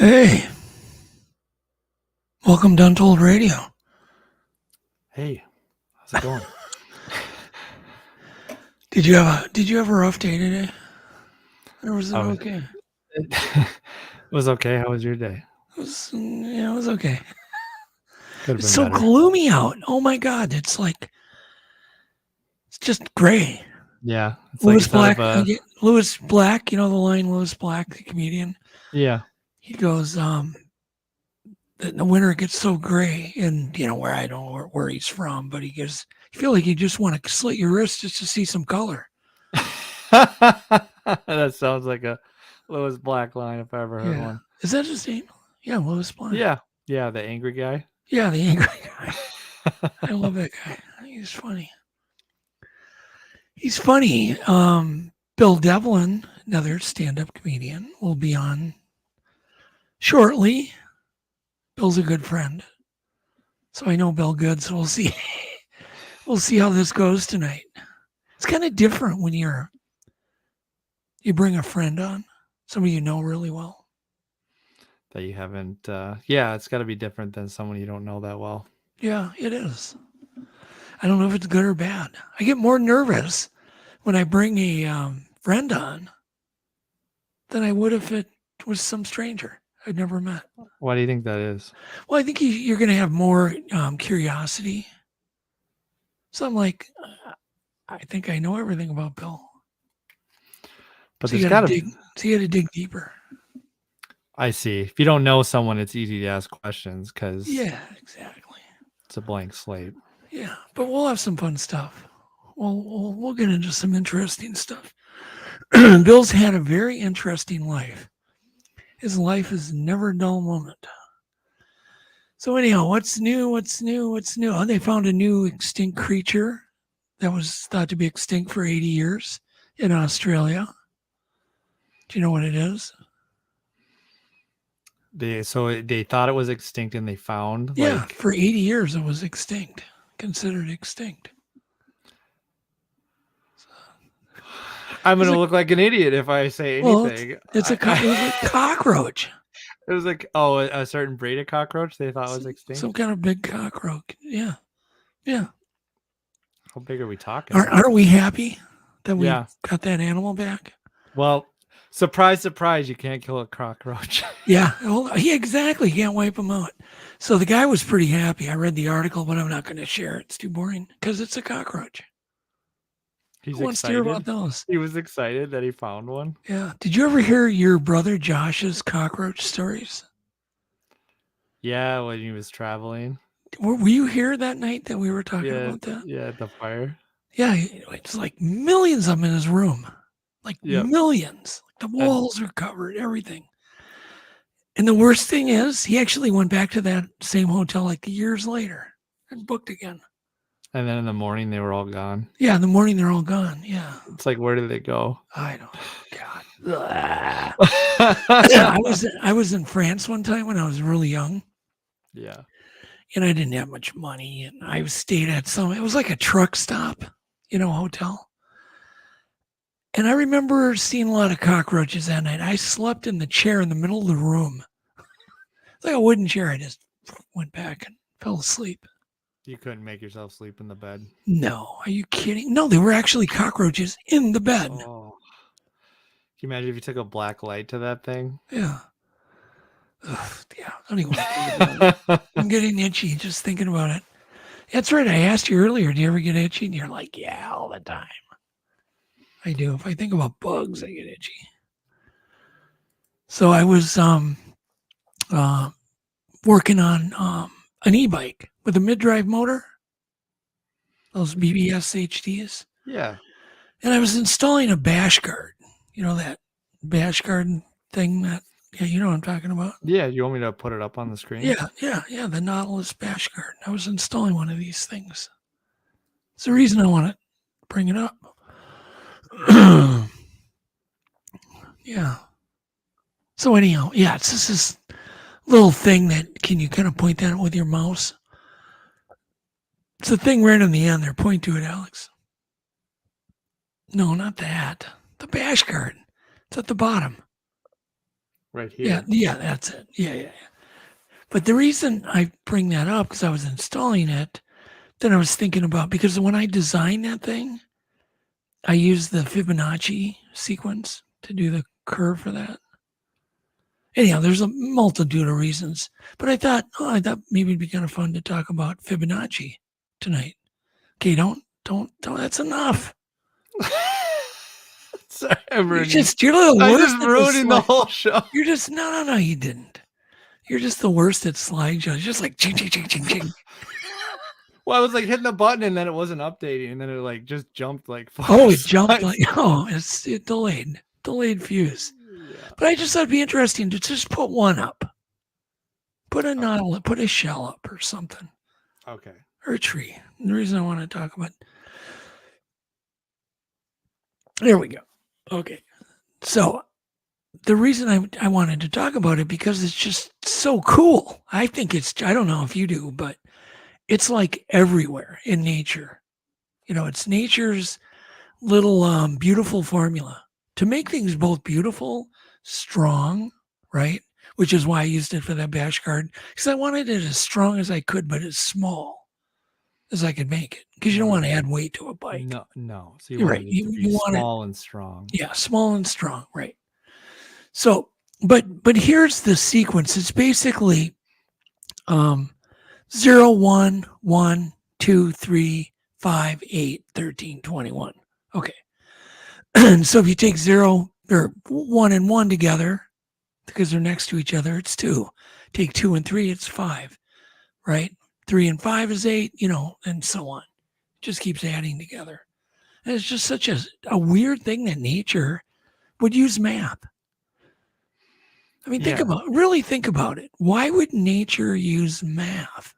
Hey, welcome to Untold Radio. Hey, how's it going? Did you have a rough day today? Or was it Oh, okay? it was okay. How was your day? It was okay. Could have It's been so better. gloomy out. Oh my God, it's just gray. Yeah, it's like Lewis instead Black, of a Lewis Black, you know the line Lewis Black, the comedian. yeah. He goes, the winter gets so gray, and where I don't know where he's from, but he goes, you feel like you just want to slit your wrist just to see some color. That sounds like a Lewis Black line if I ever heard Yeah, one. is that his name? Yeah, Lewis Black. Yeah, the angry guy. Yeah, the angry guy. I love that guy. He's funny. He's funny. Bill Devlin, another stand-up comedian, will be on shortly. Bill's a good friend, so I know Bill good. So we'll see. We'll see how this goes tonight. It's kind of different when you bring a friend on, somebody you know really well. That you haven't. Yeah, it's got to be different than someone you don't know that well. Yeah, it is. I don't know if it's good or bad. I get more nervous when I bring a friend on than I would if it was some stranger I'd never met. Why do you think that is? Well, I think you're going to have more curiosity. So I'm like, I think I know everything about Bill. But So there's you got got to. to dig deeper. I see. If you don't know someone, it's easy to ask questions because Yeah, exactly. it's a blank slate. Yeah, but we'll have some fun stuff. We'll get into some interesting stuff. Bill's had a very interesting life. His life is never a dull moment. So anyhow, what's new? Oh, they found a new extinct creature that was thought to be extinct for 80 years in Australia. Do you know what it is? They thought it was extinct and they found Yeah, for 80 years it was extinct, considered extinct. I'm gonna look like an idiot if I say anything. Well, it was a cockroach. It was like a certain breed of cockroach they thought was extinct. Some kind of big cockroach. Yeah. How big are we talking? Aren't we happy that we Yeah. got that animal back? Well, surprise, surprise, you can't kill a cockroach. Yeah. Well, yeah, exactly. You can't wipe them out. So the guy was pretty happy. I read the article, but I'm not going to share it. It's too boring because it's a cockroach. He's Who wants to hear about those? He was excited that he found one. Yeah. Did you ever hear your brother Josh's cockroach stories? Yeah, when he was traveling. Were you here that night that we were talking about that? Yeah, at the fire. Yeah, it's like millions of them in his room. Like millions. The walls are covered, everything. And the worst thing is, he actually went back to that same hotel like years later and booked again. And then in the morning, they were all gone. Yeah, in the morning, they're all gone. Yeah. It's like, where did they go? I don't know. God. I was in France one time when I was really young. Yeah. And I didn't have much money. And I stayed at it was like a truck stop, hotel. And I remember seeing a lot of cockroaches that night. I slept in the chair in the middle of the room. It's like a wooden chair. I just went back and fell asleep. You couldn't make yourself sleep in the bed? No. Are you kidding? No, there were actually cockroaches in the bed. Oh. Can you imagine if you took a black light to that thing? Yeah. Ugh, yeah. Anyway, I'm getting itchy just thinking about it. That's right. I asked you earlier, do you ever get itchy? And you're like, yeah, all the time. I do. If I think about bugs, I get itchy. So I was working on an e-bike with a mid-drive motor, those BBS HDs. Yeah. And I was installing a bash guard. You know that bash guard thing that, you know what I'm talking about? Yeah, you want me to put it up on the screen? Yeah, the Nautilus bash guard. I was installing one of these things. It's the reason I want to bring it up. Yeah. So anyhow, yeah, it's just this little thing that, can you kind of point that with your mouse? It's the thing right on the end there. Point to it, Alex. No, not that. The bash guard. It's at the bottom. right Yeah, here. yeah, that's it. Yeah. But the reason I bring that up, because I was installing it, then I was thinking about, because when I designed that thing, I used the Fibonacci sequence to do the curve for that. Anyhow, there's a multitude of reasons, but I thought maybe it'd be kind of fun to talk about Fibonacci tonight. Okay, don't. That's enough. Sorry, I'm You're ruining. just you're the I worst just at this. ruining the whole show. You're just no, you didn't. You're just the worst at slideshows. Just like ching ching ching ching ching. Well, I was like hitting the button and then it wasn't updating, and then it like just jumped like 4 Oh, it jumped slides. like it delayed fuse. Yeah. But I just thought it'd be interesting to just put one up, put a shell up or something, Okay. or a tree. And the reason I want to talk about. There we go. Okay, so the reason I wanted to talk about it because it's just so cool. I think I don't know if you do, but it's like everywhere in nature. It's nature's little beautiful formula to make things both beautiful, strong, right? Which is why I used it for that bash guard, because I wanted it as strong as I could, but as small as I could make it, because you don't want to add weight to a bike. No. So you You're wanted right. it to be You want it, small and strong. yeah, small and strong, right? So, but here's the sequence. It's basically 0, 1, 1, 2, 3, 5, 8, 13, 21. Okay. And so if you take 0 or 1 and 1 together, because they're next to each other, it's 2. Take 2 and 3, it's 5, right? 3 and 5 is 8, and so on. It just keeps adding together. And it's just such a weird thing that nature would use math. I mean, really think about it. Why would nature use math?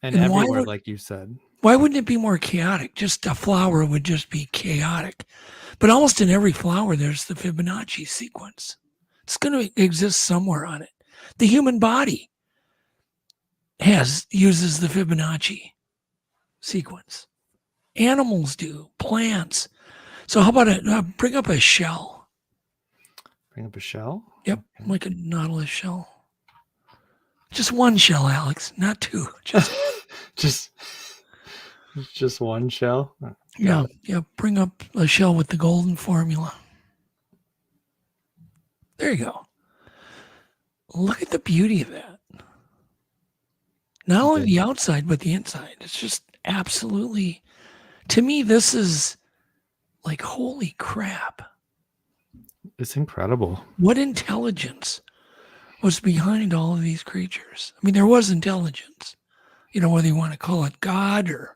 And And everywhere, like you said. why wouldn't it be more chaotic? Just a flower would just be chaotic. But almost in every flower, there's the Fibonacci sequence. It's going to exist somewhere on it. The human body uses the Fibonacci sequence. Animals do, plants. So how about bring up a shell? Bring up a shell? Yep, okay. Like a nautilus shell. Just one shell, Alex, not two. Just one shell? Yeah. Bring up a shell with the golden formula. There you go. Look at the beauty of that. Not only the outside, but the inside. It's just absolutely, to me, this is like, holy crap. It's incredible. What intelligence was behind all of these creatures? I mean, there was intelligence, whether you want to call it God or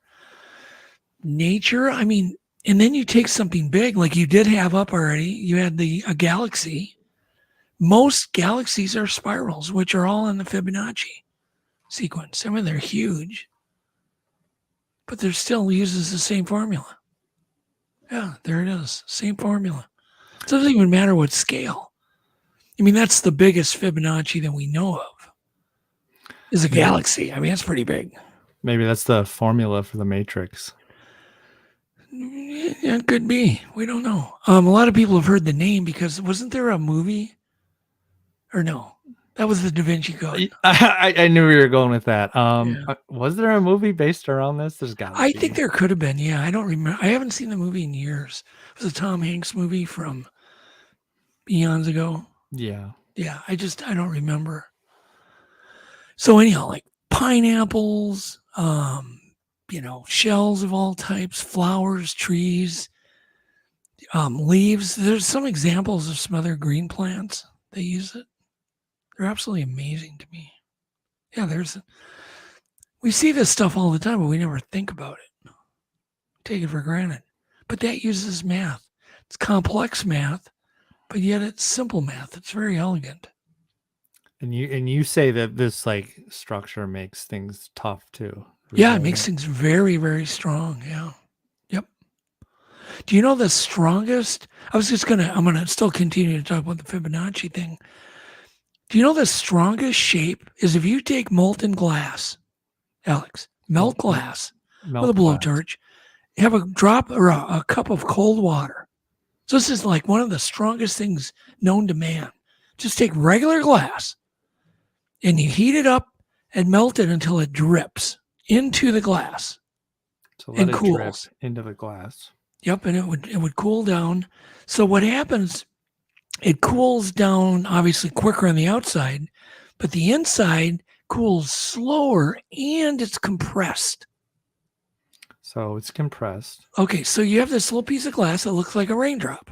nature. I mean, and then you take something big like you did have up already. You had a galaxy. Most galaxies are spirals, which are all in the Fibonacci sequence. I mean, they're huge, but they're still uses the same formula. Yeah, there it is. Same formula. It doesn't even matter what scale. I mean, that's the biggest Fibonacci that we know of is a galaxy. I mean, that's pretty big. Maybe that's the formula for the Matrix. Yeah, it could be. We don't know. A lot of people have heard the name because wasn't there a movie? Or no? That was the Da Vinci Code. I knew we were going with that. Was there a movie based around this? There's got to be. I think there could have been. Yeah, I don't remember. I haven't seen the movie in years. It was a Tom Hanks movie from eons ago. Yeah. Yeah, I don't remember. So anyhow, like pineapples, shells of all types, flowers, trees, leaves. There's some examples of some other green plants. They use it. They're absolutely amazing to me. Yeah, we see this stuff all the time, but we never think about it. Take it for granted. But that uses math. It's complex math, but yet it's simple math. It's very elegant. And you say that this like structure makes things tough too. Yeah, it makes things very, very strong. Yeah. Yep. Do you know the strongest? I'm going to still continue to talk about the Fibonacci thing. Do you know the strongest shape is if you take molten glass, Alex, melt glass with a blowtorch, have a drop or a cup of cold water. So this is like one of the strongest things known to man Just take regular glass and you heat it up and melt it until it drips into the glass So let and it drip cools. into the glass. Yep, and it would cool down. So what happens? It cools down obviously quicker on the outside, but the inside cools slower and it's compressed. So it's compressed. Okay, so you have this little piece of glass that looks like a raindrop.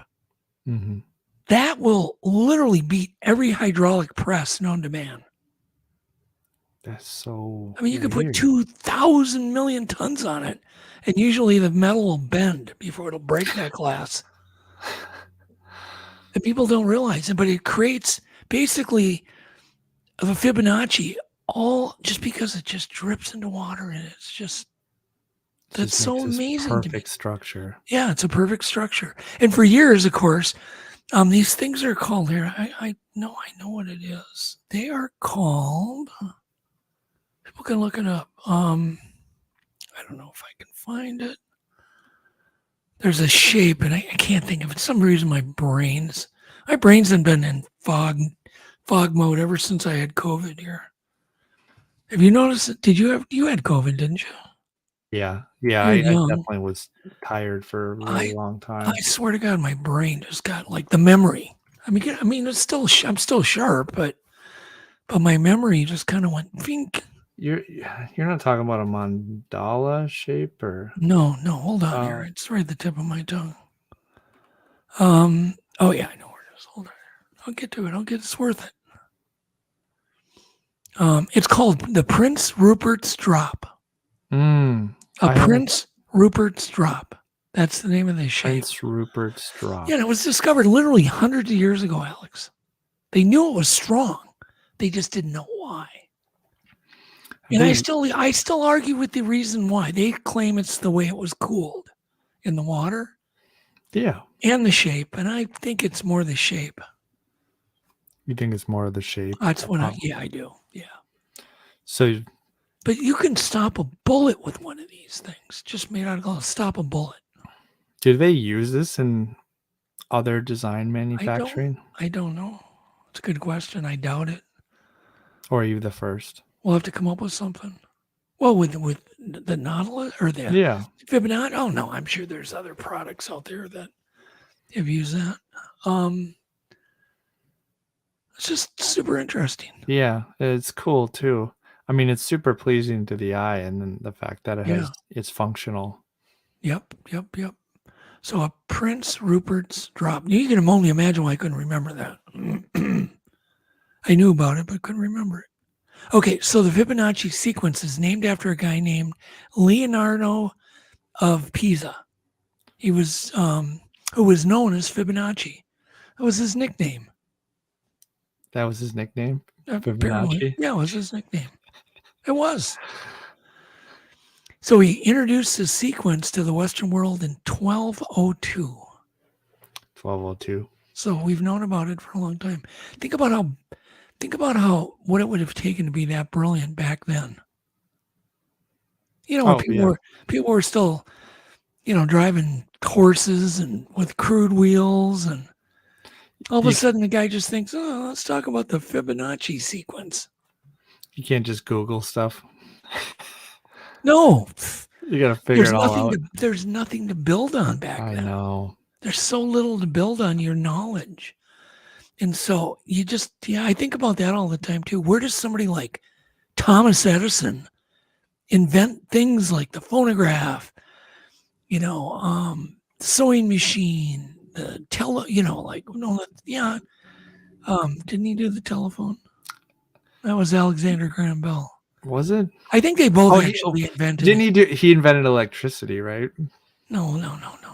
Mm-hmm. That will literally beat every hydraulic press known to man. That's so I mean, you could put weird. 2,000 million tons on it, and usually the metal will bend before it'll break that glass. And people don't realize it, but it creates basically of a Fibonacci all just because it just drips into water, and it's just It that's just so makes this amazing to me. perfect structure. Yeah, it's a perfect structure. And for years, of course, these things are called here. I know what it is. They are called. People can look it up. I don't know if I can find it. There's a shape, and I can't think of it. For some reason, my brains have been in fog mode ever since I had COVID here. Have you noticed? You had COVID, didn't you? Yeah. You're I young. definitely was tired for a really long time. I swear to God, my brain just got like the memory. I mean, it's still I'm still sharp, but my memory just kind of went fink. You're not talking about a mandala shape, or No, hold on here. It's right at the tip of my tongue. Oh yeah, I know where it is. Hold on. I'll get to it. It's worth it. It's called the Prince Rupert's Drop. Prince Rupert's Drop. That's the name of the shape. Prince Rupert's Drop. Yeah, and it was discovered literally hundreds of years ago, Alex. They knew it was strong. They just didn't know why. And I still argue with the reason why. They claim it's the way it was cooled in the water. Yeah. And the shape. And I think it's more the shape. You think it's more of the shape? That's what I do. Yeah. So, but you can stop a bullet with one of these things. Just made out of glass. Stop a bullet. Did they use this in other design manufacturing? I don't know. It's a good question. I doubt it. Or are you the first? We'll have to come up with something. Well, with the Nautilus or the Fibonacci. Oh no, I'm sure there's other products out there that have used that. It's just super interesting. Yeah, it's cool too. I mean, it's super pleasing to the eye, and then the fact that it's functional. Yep. So a Prince Rupert's Drop. You can only imagine why I couldn't remember that. I knew about it, but couldn't remember it. Okay, so the Fibonacci sequence is named after a guy named Leonardo of Pisa. He was who was known as Fibonacci. That was his nickname. That was his nickname? Apparently. Fibonacci? Yeah, it was his nickname. It was. So he introduced the sequence to the Western world in 1202. 1202. So we've known about it for a long time. Think about how what it would have taken to be that brilliant back then. You know, people were still, driving horses and with crude wheels, and all of a sudden the guy just thinks, "Oh, let's talk about the Fibonacci sequence." You can't just Google stuff. No, you got to figure it all out. There's nothing to build on back then. I know. There's so little to build on your knowledge. And so I think about that all the time too. Where does somebody like Thomas Edison invent things like the phonograph, sewing machine, the didn't he do the telephone? That was Alexander Graham Bell. Was it? I think they both actually invented. Didn't he he invented electricity, right? No.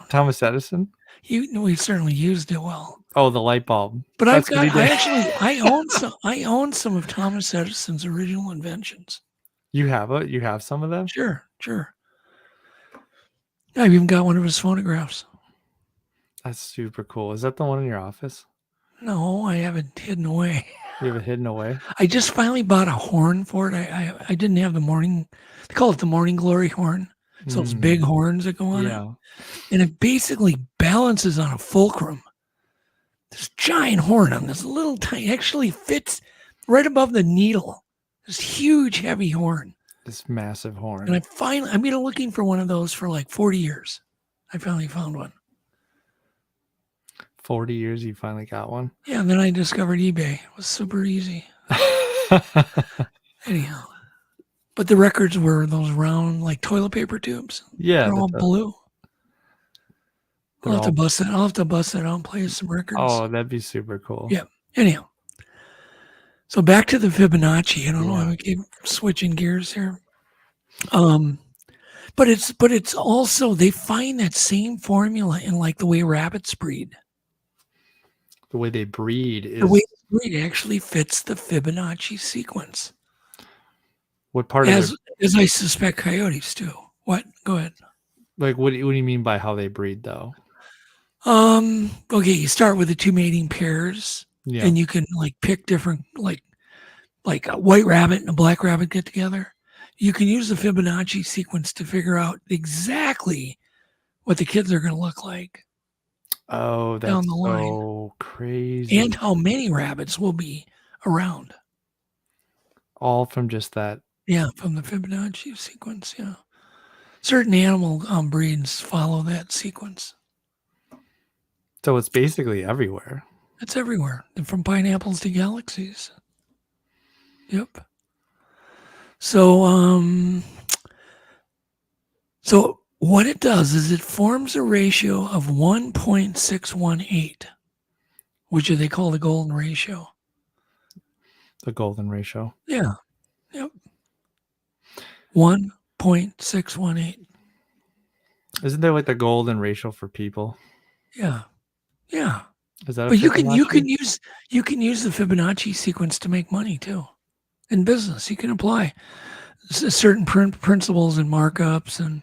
Thomas Edison? We certainly used it well. Oh, the light bulb. But I own some of Thomas Edison's original inventions. You have some of them? Sure. I've even got one of his phonographs. That's super cool. Is that the one in your office? No, I have it hidden away. You have it hidden away? I just finally bought a horn for it. I didn't have they call it the morning glory horn. So it's big horns that go on it. And it basically balances on a fulcrum. this giant horn on this little tiny, actually fits right above the needle. This huge, heavy horn. This massive And horn. I've been looking for one of those for like 40 years. I finally found one. 40 years, you finally got one? Yeah, and then I discovered eBay. It was super easy. Anyhow. But the records were those round, like toilet paper tubes. Yeah. They're all blue. They're I'll have to bust it. I'll have to bust it out and play some records. Oh, that'd be super cool. Yeah. Anyhow. So back to the Fibonacci. I don't know Yeah. why we keep switching gears here. But it's also, they find that same formula in like the way rabbits breed. The way they breed is The way they breed actually fits the Fibonacci sequence. what part of it? As I suspect coyotes do. What? Go ahead. Like, what do you mean by how they breed, though? Okay, you start with the two mating pairs, Yeah. and you can like pick different, like a white rabbit and a black rabbit get together. You can use the Fibonacci sequence to figure out exactly what the kids are going to look like. Oh, that's down the line. So crazy. And how many rabbits will be around. All from just that. Yeah, from the Fibonacci sequence, yeah. Certain animal breeds follow that sequence. So it's basically everywhere. It's everywhere, from pineapples to galaxies. Yep. So, so what it does is it forms a ratio of 1.618, which they call the golden ratio. The golden ratio. Yeah. Yep. 1.618. Isn't there like the golden ratio for people? Yeah. Yeah. Is that? But you can use the Fibonacci sequence to make money too. In business, you can apply certain principles and markups and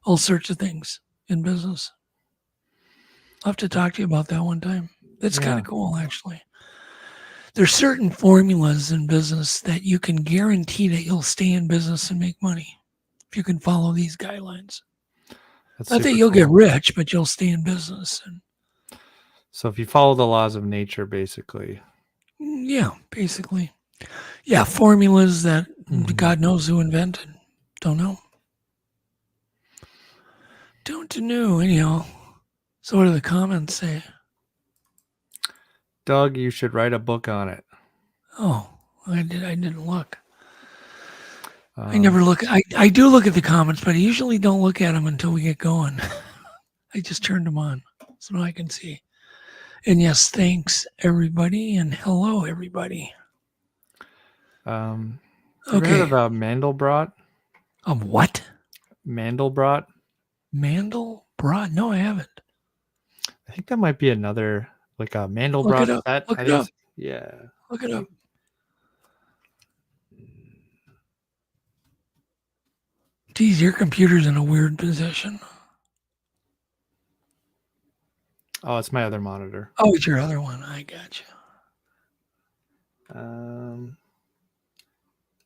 all sorts of things in business. I'll have to talk to you about that one time. That's kind of cool, actually. There's certain formulas in business that you can guarantee that you'll stay in business and make money if you can follow these guidelines. Not that you'll get rich, but you'll stay in business. So if you follow the laws of nature, basically. Yeah, basically. Yeah, formulas that God knows who invented. Don't know. Don't know, anyhow. So what do the comments say? Doug, you should write a book on it. Oh, I didn't look. I never look. I do look at the comments, but I usually don't look at them until we get going. I just turned them on so now I can see. And yes, thanks everybody, and hello everybody. Have you heard of Mandelbrot? What? Mandelbrot? Mandelbrot? No, I haven't. I think that might be another, like a Mandelbrot set. Look it up. Yeah. Look it up. Geez, your computer's in a weird position. Oh, it's my other monitor. Oh, it's your other one. I got you.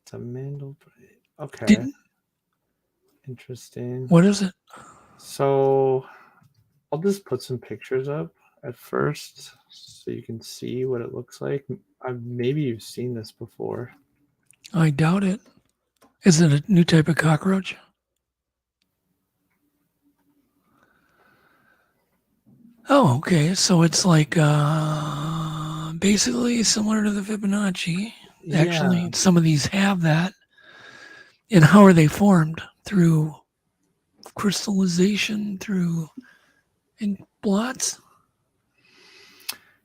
It's a Mandelbrot. Okay. Interesting. What is it? So I'll just put some pictures up at first so you can see what it looks like. Maybe you've seen this before. I doubt it. Is it a new type of cockroach? Oh, okay. So it's like basically similar to the Fibonacci. Yeah. Actually, some of these have that. And how are they formed? Through crystallization, through blots?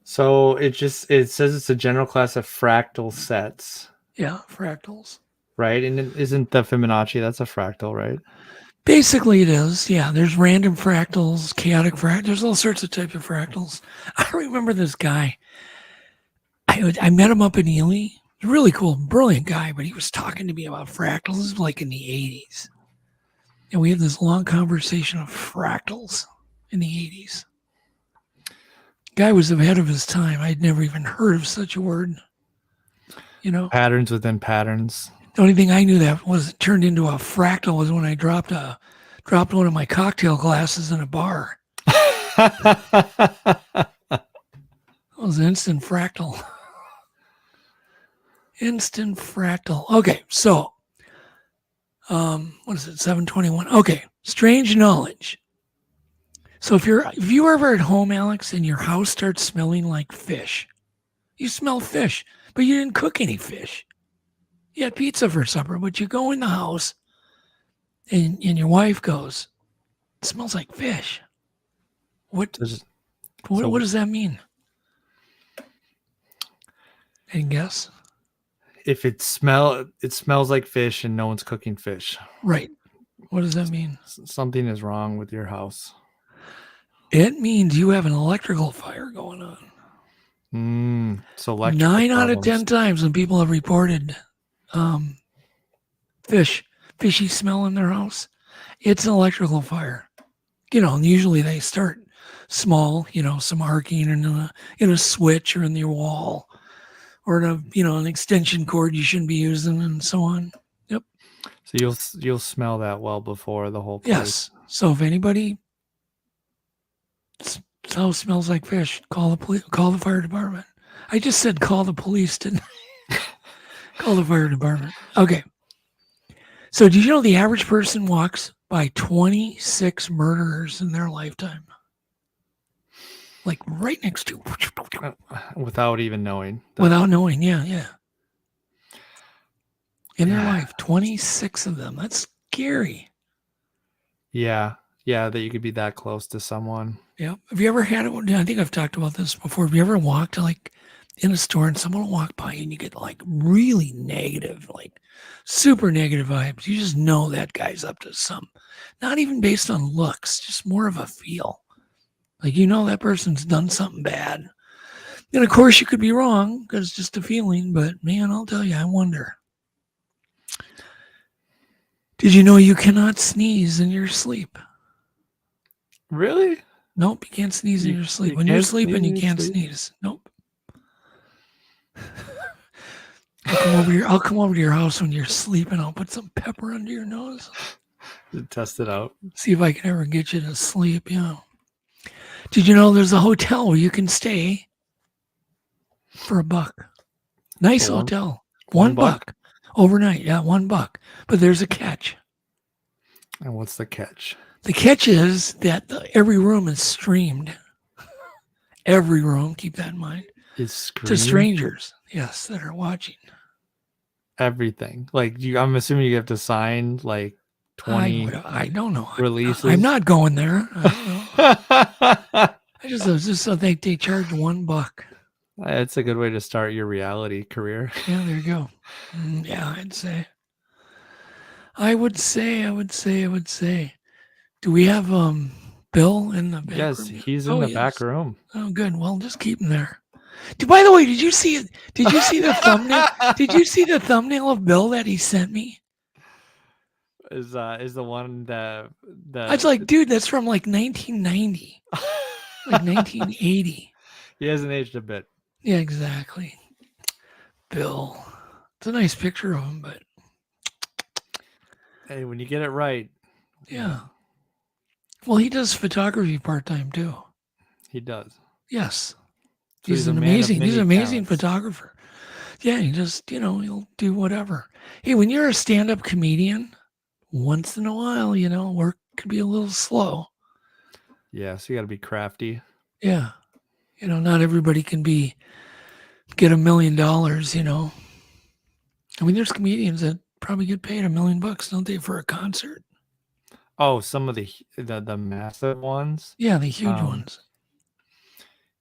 So it says it's a general class of fractal sets. Yeah, fractals. Right? And it isn't the Fibonacci, that's a fractal, right? Basically it is. Yeah, there's random fractals, chaotic fractals. There's all sorts of types of fractals. I remember this guy. I met him up in Ely. Really cool, brilliant guy, but he was talking to me about fractals. This was like in the 80s. And we had this long conversation of fractals in the 80s. Guy was ahead of his time. I'd never even heard of such a word. You know? Patterns within patterns. The only thing I knew that was turned into a fractal was when I dropped one of my cocktail glasses in a bar. was an instant fractal. Instant fractal. Okay, so what is it? 721. Okay, strange knowledge. So if you ever at home, Alex, and your house starts smelling like fish, you smell fish, but you didn't cook any fish. You had pizza for supper, but you go in the house and your wife goes, it smells like fish. What does that mean? Any guess? If it smells like fish and no one's cooking fish. Right. What does that mean? Something is wrong with your house. It means you have an electrical fire going on. So 9 out of 10 times when people have reported fishy smell in their house, it's an electrical fire. And usually they start small, some arcing in a switch or in your wall, or an extension cord you shouldn't be using, and so on. Yep. So you'll smell that well before the whole place. Yes. So if anybody house smells like fish, call the fire department. I just said call the police, didn't I? Call the fire department. Okay. So did you know the average person walks by 26 murderers in their lifetime? Like right next to. Without even knowing. Without knowing, yeah. In their life, 26 of them. That's scary. Yeah, that you could be that close to someone. Yeah. Have you ever had it? I think I've talked about this before. Have you ever walked in a store and someone will walk by and you get really negative, super negative vibes? You just know that guy's up to some, not even based on looks, just more of a feel. That person's done something bad. And of course you could be wrong because it's just a feeling, but man, I'll tell you, I wonder. Did you know you cannot sneeze in your sleep? Really? Nope, you can't sneeze in your sleep. When you're sleeping, you can't sneeze. Nope. I'll come over to your house when you're sleeping. I'll put some pepper under your nose. Test it out. See if I can ever get you to sleep. Yeah. Did you know there's a hotel where you can stay for $1? Nice hotel. $1 overnight. Yeah, $1. But there's a catch. And what's the catch? The catch is that every room is streamed. Every room, keep that in mind. Is streamed? To strangers, yes, that are watching. Everything. I'm assuming you have to sign 20 I don't know. Releases. I'm not going there. I don't know. Just so they charge $1. It's a good way to start your reality career. Yeah, there you go. Yeah, I would say. Do we have Bill in the back room? Yes, he's in the back room. Oh, good. Well, just keep him there. By the way, did you see it? Did you see the thumbnail? Did you see the thumbnail of Bill that he sent me? Is the one that I was like, dude, that's from 1990, 1980. He hasn't aged a bit. Yeah, exactly. Bill, it's a nice picture of him, but hey, when you get it right. Yeah. Well, he does photography part-time too. He does. Yes. So he's an amazing photographer. Yeah, he just, he'll do whatever. Hey, when you're a stand-up comedian, once in a while, work could be a little slow. Yeah, so you got to be crafty. Yeah. Not everybody can get $1 million, I mean, there's comedians that probably get paid $1 million, don't they, for a concert? Oh, some of the massive ones? Yeah, the huge ones.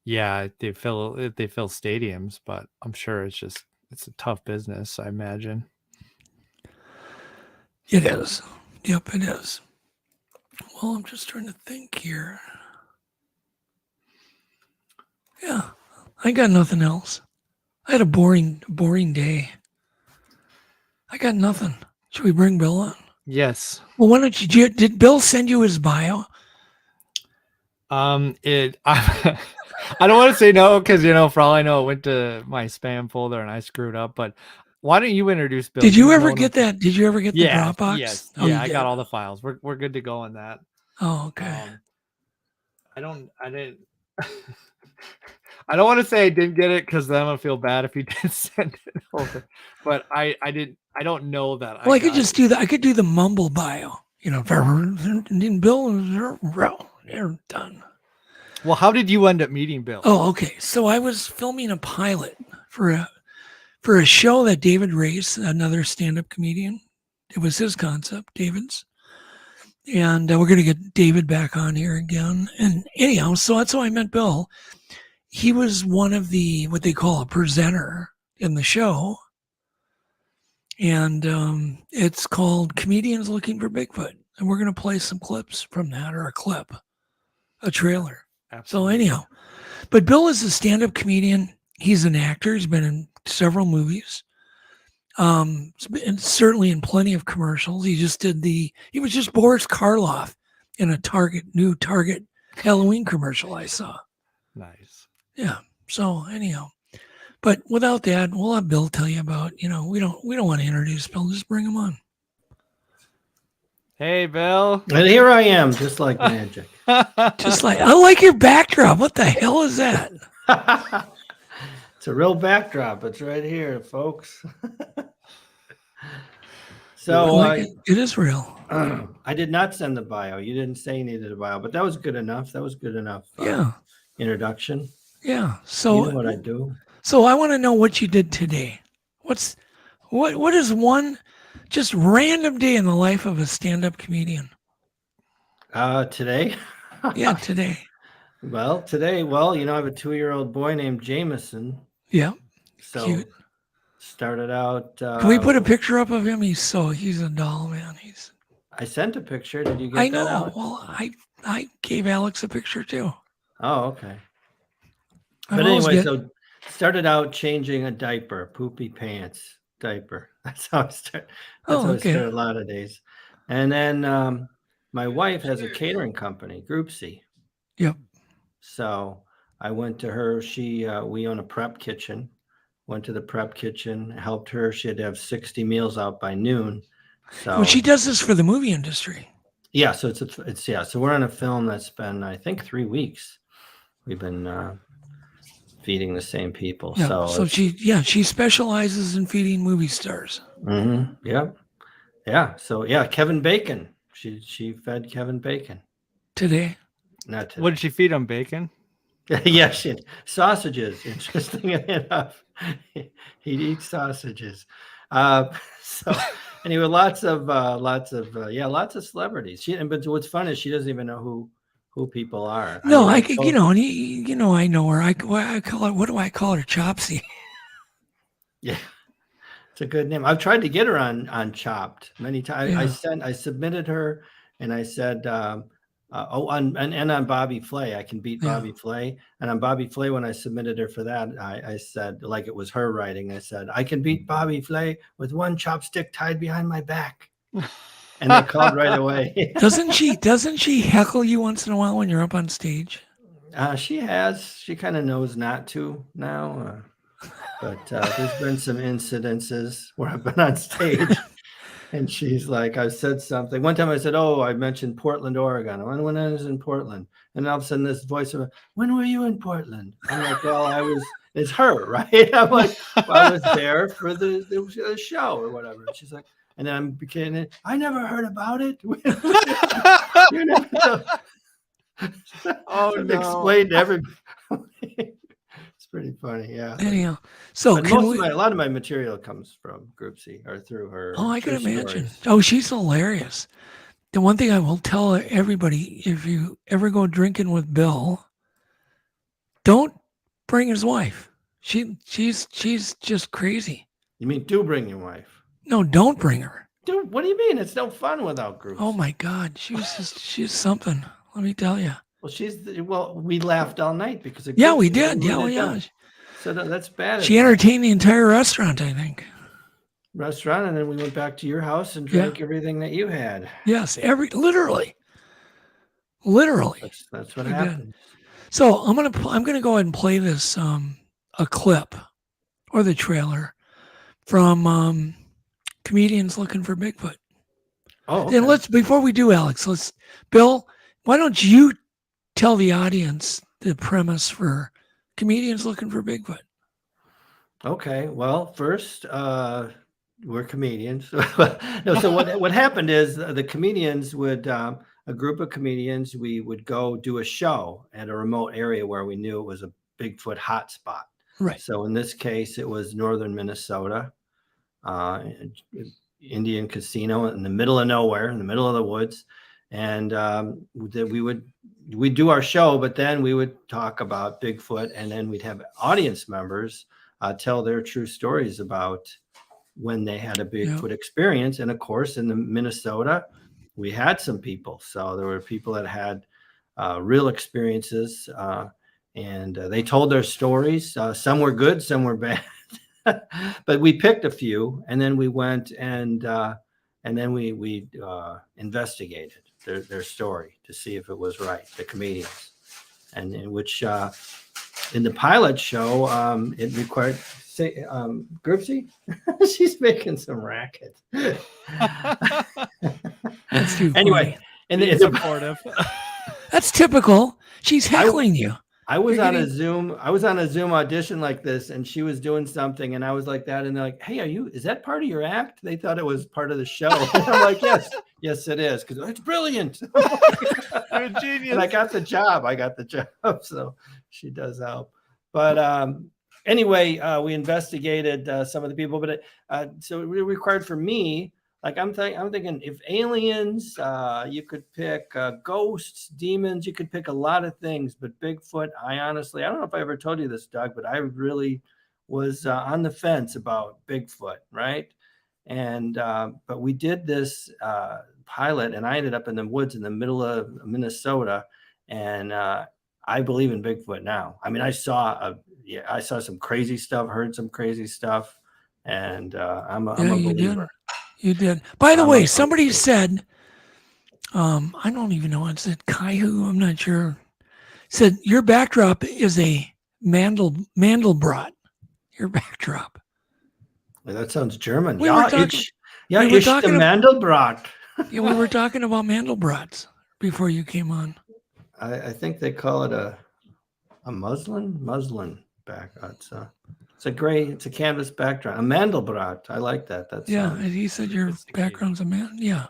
Yeah, they fill stadiums, but I'm sure it's a tough business, I imagine. It is. Yep, it is. Well, I'm just trying to think here. Yeah, I got nothing else. I had a boring day. I got nothing. Should we bring Bill on? Yes. Well, why don't you? Did Bill send you his bio? I don't want to say no because for all I know, it went to my spam folder and I screwed up. But why don't you introduce Bill? Did you ever get that? Did you ever get the Dropbox? Yes. Oh, yeah, I got all the files. We're good to go on that. Oh, okay. I didn't. I don't want to say I didn't get it because then I'm gonna feel bad if you did send it over. But I didn't. I don't know that. Well, I could just do that. I could do the mumble bio. You know, Bill, they're done. Well, how did you end up meeting Bill? Oh, okay. So I was filming a pilot for a show that David Race, another stand-up comedian, it was his concept, David's. And we're going to get David back on here again. And anyhow, so that's how I met Bill. He was one of the, what they call a presenter in the show. And it's called Comedians Looking for Bigfoot. And we're going to play some clips from that, or a trailer. Absolutely. So anyhow, but Bill is a stand-up comedian. He's an actor. He's been in several movies. And certainly in plenty of commercials. He was just Boris Karloff in a new Target Halloween commercial I saw. Nice. Yeah. So anyhow, but without that, we'll have Bill tell you about, we don't want to introduce Bill. Just bring him on. Hey, Bill. And here I am, just like magic. Just like, I like your backdrop. What the hell is that? It's a real backdrop. It's right here, folks. So it is real. I did not send the bio. You didn't say you needed a bio, but that was good enough. Yeah. Introduction. Yeah. So you know what I do. So I want to know what you did today. What is one just random day in the life of a stand-up comedian? Today? Yeah, today. Today, I have a 2-year-old boy named Jameson. Yeah. So cute. Started out. Can we put a picture up of him? He's a doll, man. I sent a picture. Did you get I that know. out? Well, I gave Alex a picture too. Oh, okay. But anyway, so started out changing a diaper, poopy pants diaper. That's how I started. I started a lot of days. And then my wife has a catering company, Group C. Yep. So I went to her. We own a prep kitchen. Went to the prep kitchen, helped her. She had to have 60 meals out by noon. So she does this for the movie industry. Yeah. So So we're on a film that's been, I think, 3 weeks. We've been feeding the same people. Yeah. So she specializes in feeding movie stars. Mm-hmm. Yeah. Yeah. So Kevin Bacon. She fed Kevin Bacon today. Not today. What did she feed him? Bacon? Yeah, sausages. Interesting enough, he eats sausages. So anyway, lots of celebrities. But what's fun is she doesn't even know who people are. No, I know her. I call her. What do I call her? Chopsy. Yeah, it's a good name. I've tried to get her on Chopped many times. Yeah. I submitted her, and I said. On Bobby Flay, I can beat Bobby Flay. And on Bobby Flay, when I submitted her for that, I said, like it was her writing, I said, I can beat Bobby Flay with one chopstick tied behind my back. And they called right away. Doesn't she heckle you once in a while when you're up on stage? She kind of knows not to now. But there's been some incidences where I've been on stage. And she's like, I said something. One time I said, I mentioned Portland, Oregon. When I was in Portland. And all of a sudden this voice of, when were you in Portland? I'm like, it's her, right? I'm like, I was there for the show or whatever. And she's like, and then I never heard about it. You never no. Explained to everybody. It's pretty funny, yeah. Anyhow, so a lot of my material comes from Group C or through her. Oh, I can imagine. Oh, she's hilarious. The one thing I will tell everybody: if you ever go drinking with Bill, don't bring his wife. She's just crazy. You mean do bring your wife? No, don't bring her. Dude, what do you mean? It's no fun without Group C. Oh my God, she's something. Let me tell you. Well, we laughed all night because of we did. Yeah. So that's bad. She entertained the entire restaurant, I think. And then we went back to your house and drank everything that you had. Yes, literally. That's what happened. So I'm gonna go ahead and play this a clip or the trailer from Comedians Looking for Bigfoot. Oh, okay. And before we do, Alex, Bill, why don't you tell the audience the premise for comedians looking for Bigfoot? Okay. Well, first, we're comedians. No, so what happened is the comedians would, a group of comedians, we would go do a show at a remote area where we knew it was a Bigfoot hotspot. Right. So in this case, it was northern Minnesota, Indian Casino in the middle of nowhere, in the middle of the woods. And we'd do our show, but then we would talk about Bigfoot, and then we'd have audience members tell their true stories about when they had a Bigfoot experience. And of course, in the Minnesota, we had some people. So there were people that had real experiences, and they told their stories. Some were good, some were bad, but we picked a few, and then we went and then we investigated their story to see if it was right, the comedians, and in which in the pilot show, it required, say, Gripsy, she's making some racket. That's too anyway, funny. and Being it's supportive. That's typical. She's heckling you. I was You're on a getting- Zoom. I was on a Zoom audition like this, and she was doing something, and I was like that, and they're like, "Hey, is that part of your act?" They thought it was part of the show. I'm like, "Yes, it is," because it's brilliant. You're a genius. And I got the job. So she does help. But anyway, we investigated some of the people, but so it really required for me. Like I'm thinking, if aliens, you could pick ghosts, demons, you could pick a lot of things. But Bigfoot, I don't know if I ever told you this, Doug, but I really was on the fence about Bigfoot, right? And but we did this pilot, and I ended up in the woods in the middle of Minnesota, and I believe in Bigfoot now. I mean, I saw some crazy stuff, heard some crazy stuff, and I'm a believer. You did. By the way, somebody said, I don't even know. It said Kaihu. I'm not sure. Said your backdrop is a Mandelbrot. Your backdrop. Well, that sounds German. We were talking- ich we were the talking ab- Mandelbrot. Yeah, we were talking about Mandelbrots before you came on. I think they call it a muslin back. It's a canvas backdrop. A Mandelbrot. I like that. That's Yeah, he said your That's the key. background's a man. Yeah.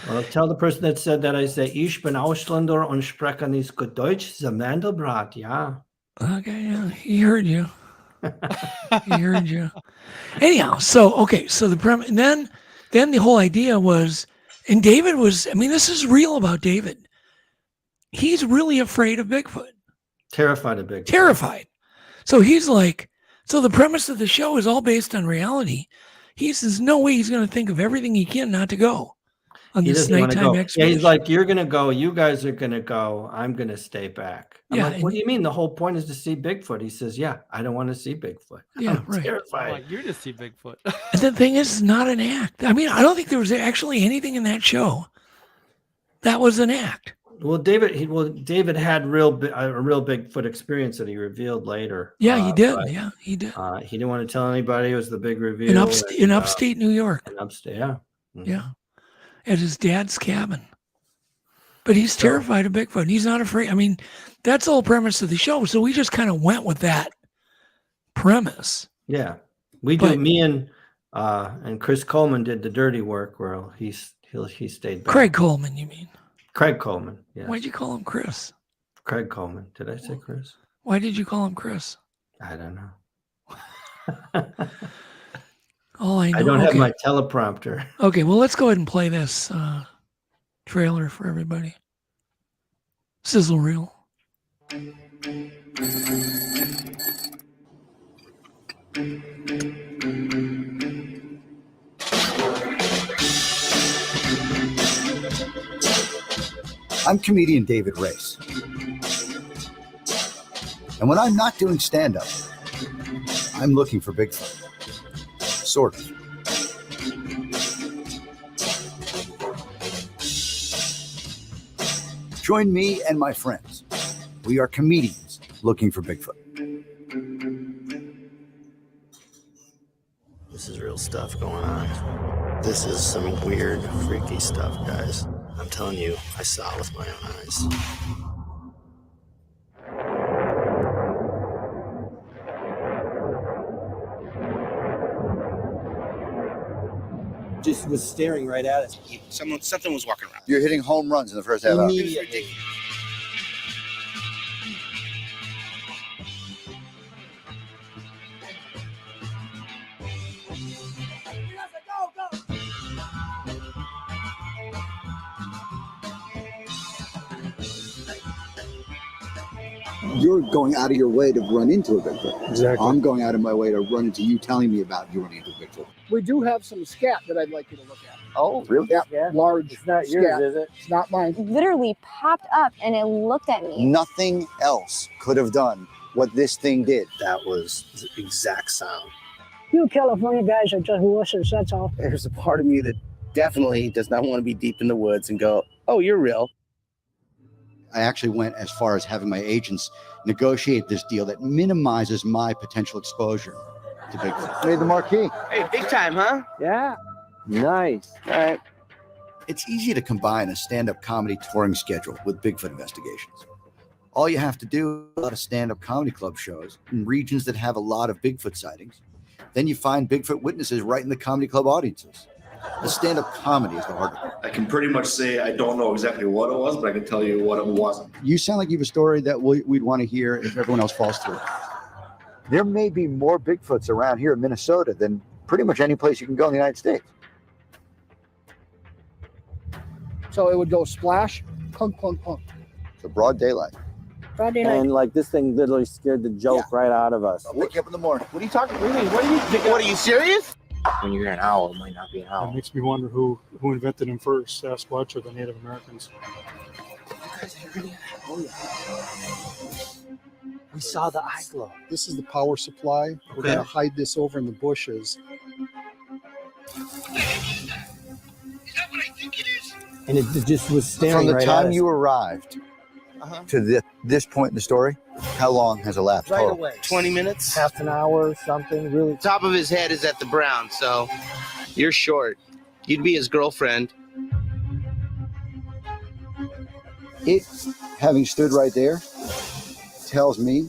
Well, tell the person that said that I say, ich bin Ausländer und spreche nicht gut Deutsch. The Mandelbrot, yeah. Okay, yeah, he heard you. He heard you. Anyhow, so the premise, and then the whole idea was, and David was, I mean, this is real about David. He's really afraid of Bigfoot. Terrified of Bigfoot. Terrified. So he's like, so the premise of the show is all based on reality. He says, no way he's going to think of everything he can not to go on He this doesn't want to nighttime go. Yeah, expedition. he's like, you're going to go. You guys are going to go. I'm going to stay back. I'm Yeah, like, what and- do you mean? The whole point is to see Bigfoot. He says, yeah, I don't want to see Bigfoot. Yeah, I'm right. I'm terrified. like, you're to see Bigfoot. And the thing is, it's not an act. I mean, I don't think there was actually anything in that show that was an act. Well, David had a real Bigfoot experience that he revealed later. Yeah, he did. but, Yeah, he did. he didn't want to tell anybody. It was the big reveal. In upstate New York. In upstate, yeah. Mhm. Yeah. At his dad's cabin. But he's So- terrified of Bigfoot. He's not afraid. I mean, that's the whole premise of the show. So we just kind of went with that premise. Yeah. Me and Chris Coleman did the dirty work where he stayed back. Craig Coleman, you mean? Craig Coleman. Yeah. Why'd you call him Chris? Craig Coleman. Did I say Chris? Why did you call him Chris? I don't know. All I know. I don't have okay. my teleprompter. Okay, well, let's go ahead and play this trailer for everybody. Sizzle reel. I'm comedian David Race. And when I'm not doing stand-up, I'm looking for Bigfoot. Sort of. Join me and my friends. We are comedians looking for Bigfoot. This is real stuff going on. This is some weird, freaky stuff, guys. I'm telling you, I saw it with my own eyes. just was staring right at us. Something was walking around. You're hitting home runs in the first half hour. Immediately. You're going out of your way to run into a Bigfoot. Exactly. I'm going out of my way to run into you telling me about you running into a Bigfoot. We do have some scat that I'd like you to look at. Oh, really? Yeah, large. It's not yours, is it? It's not mine. Literally popped up and it looked at me. Nothing else could have done what this thing did. That was the exact sound. You California guys are just wussers, that's all. There's a part of me that definitely does not want to be deep in the woods and go, oh, you're real. I actually went as far as having my agents negotiate this deal that minimizes my potential exposure to Bigfoot. Made the marquee. Hey, big time, huh? Yeah. Nice. All right. It's easy to combine a stand-up comedy touring schedule with Bigfoot investigations. All you have to do is a lot of stand-up comedy club shows in regions that have a lot of Bigfoot sightings. Then you find Bigfoot witnesses right in the comedy club audiences. The stand-up comedy is the hard part. I can pretty much say I don't know exactly what it was, but I can tell you what it wasn't. You sound like you have a story that we'd want to hear if everyone else falls through. There may be more Bigfoots around here in Minnesota than pretty much any place you can go in the United States. So it would go splash, clunk, clunk, clunk. It's a broad daylight. Friday night. And like this thing literally scared the joke right out of us. I'll pick you up in the morning. What are you talking? What are you serious? When you hear an owl, it might not be an It owl. makes me wonder who invented him first, Sasquatch or the Native Americans. We saw the eye glow. This is the power supply. We're going to hide this over in the bushes. And it just was staring From the right time at us. you arrived to this point in the story, how long has elapsed? Right total? away. 20 minutes. Half an hour or something, really. Top of his head is at the brown, so you're short. You'd be his girlfriend. It, having stood right there, tells me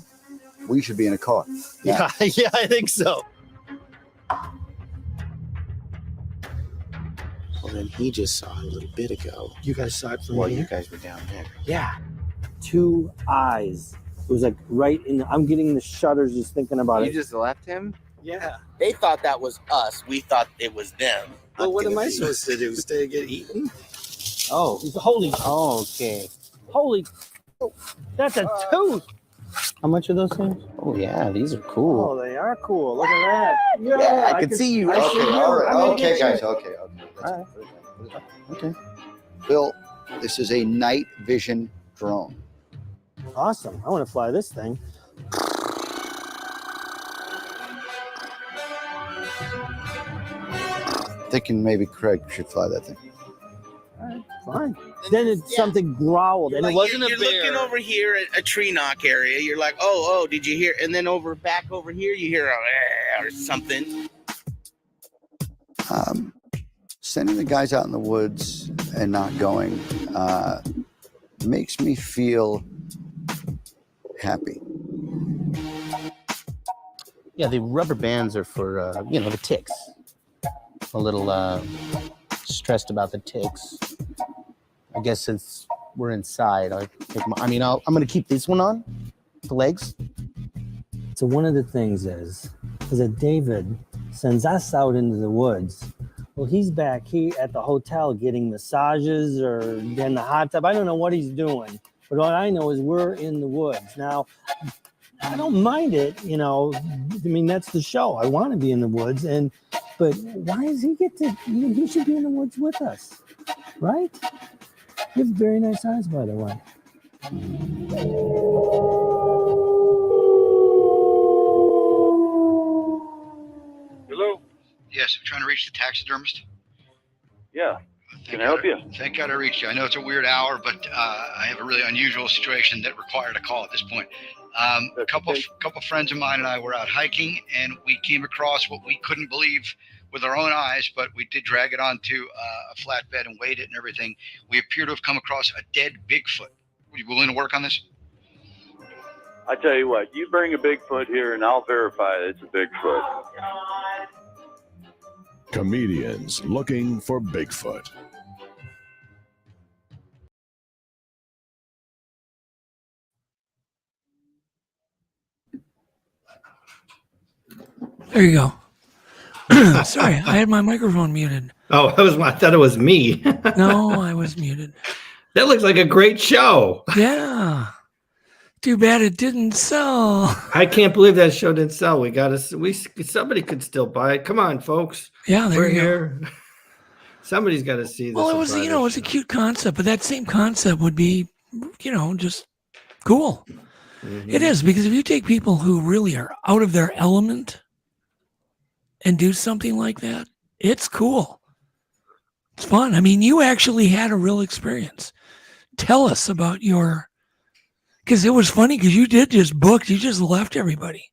we should be in a car. Yeah, yeah, I think so. Well, then he just saw it a little bit ago. You guys saw it from Well, here? you guys were down there. Yeah. 2 eyes. It was like right in. I'm getting the shudders just thinking about it. just left him? Yeah. They thought that was us. We thought it was them. Well, what am I confused. supposed to do? Stay and get eaten? Oh, holy. Oh, okay. Holy. That's a tooth. How much are those things? Oh, yeah. These are cool. Oh, they are cool. Look at that. Yeah, I can see you. I see you. all right. I'm gonna Okay, get guys. you. Okay. All right. Okay. Bill, this is a night vision drone. Awesome. I want to fly this thing. Thinking maybe Craig should fly that thing. All right, fine. Then something growled, and it wasn't a you're bear. looking over here at a tree knock area. You're like, oh, did you hear? And then back over here, you hear or something. Sending the guys out in the woods and not going makes me feel happy. Yeah, the rubber bands are for the ticks. A little stressed about the ticks. I guess since we're inside, I'm going to keep this one on, the legs. So one of the things is that David sends us out into the woods. Well, he's back here at the hotel getting massages or in the hot tub. I don't know what he's doing, but what I know is we're in the woods. Now, I don't mind it, that's the show. I want to be in the woods, but why does he get to, he should be in the woods with us, right? You have very nice eyes, by the way. Hello? Yes, I'm trying to reach the taxidermist. Yeah. Can I help you? Thank God I reached you. I know it's a weird hour, but I have a really unusual situation that required a call at this point. A couple friends of mine and I were out hiking, and we came across what we couldn't believe with our own eyes, but we did drag it onto a flatbed and weighed it and everything. We appear to have come across a dead Bigfoot. Are you willing to work on this? I tell you what, you bring a Bigfoot here and I'll verify it's a Bigfoot. Comedians looking for Bigfoot. There you go. Sorry, I had my microphone muted. Oh, I thought it was me. No, I was muted. That looks like a great show. Yeah. Too bad it didn't sell. I can't believe that show didn't sell. Somebody could still buy it. Come on, folks. Yeah, there We're you go. here. Somebody's got to see this. Well, it was, it was a cute concept, but that same concept would be, just cool. Mm-hmm. It is, because if you take people who really are out of their element and do something like that, it's cool. It's fun. I mean, you actually had a real experience. Tell us about because it was funny because you did just book, you just left everybody.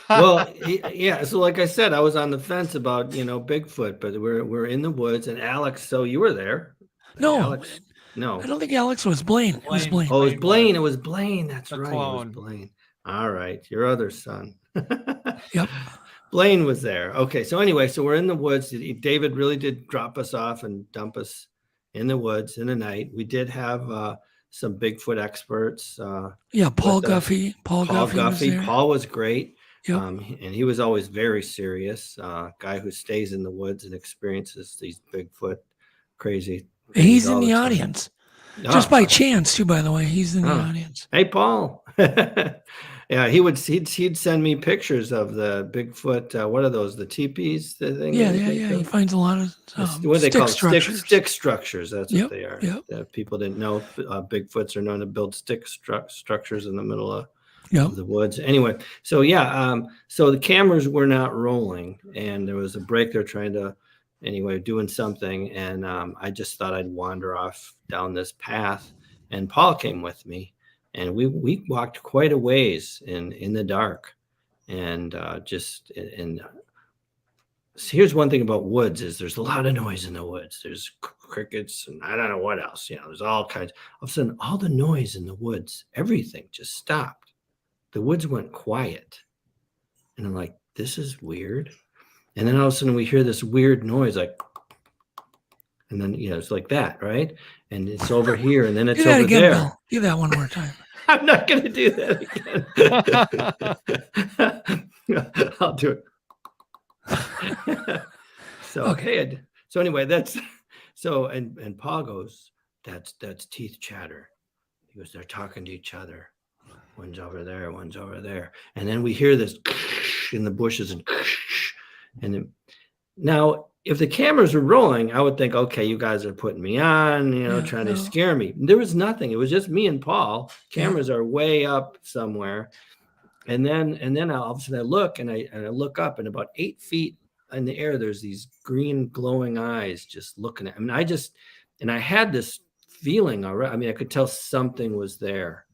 Well, yeah. So like I said, I was on the fence about, Bigfoot, but we're in the woods, and Alex, so you were there. No, Alex, no. I don't think Alex was Blaine. It was Blaine. Oh, it was Blaine. It was Blaine. That's The right. clone. It was Blaine. All right. Your other son. Yep. Blaine was there. Okay. So anyway, so we're in the woods. David really did drop us off and dump us in the woods in the night. We did have some Bigfoot experts. Yeah, Paul Guffey. Paul Guffey. Was there. Paul was great. Yep. And he was always very serious. Guy who stays in the woods and experiences these Bigfoot crazy. He's in the audience. Just by chance, too, by the way. He's in the audience. Hey, Paul. Yeah, he'd send me pictures of the Bigfoot. What are those? The teepees? The thing? Yeah. He finds a lot of what do they call structures. Stick structures. That's what they are. Yep. People didn't know Bigfoots are known to build stick structures in the middle of the woods. Anyway, so so the cameras were not rolling, and there was a break. They're trying to, doing something, and I just thought I'd wander off down this path, and Paul came with me, and we walked quite a ways in the dark, and so here's one thing about woods is there's a lot of noise in the woods. There's crickets and I don't know what else. There's all kinds. All of a sudden, all the noise in the woods, everything just stopped. The woods went quiet. And I'm like, this is weird. And then all of a sudden we hear this weird noise like, and then, it's like that, right? And it's over here, and then it's over again, there. Bill. Do that one more time. I'm not going to do that again. I'll do it. So, okay. So anyway, and Paul goes, that's teeth chatter. He goes, they're talking to each other. One's over there, one's over there. And then we hear this in the bushes and then, now if the cameras were rolling, I would think, okay, you guys are putting me on, trying to scare me. There was nothing. It was just me and Paul. Cameras are way up somewhere. And then all of a sudden I look and I look up, and about 8 feet in the air, there's these green glowing eyes just looking at me. I had this feeling already. I could tell something was there.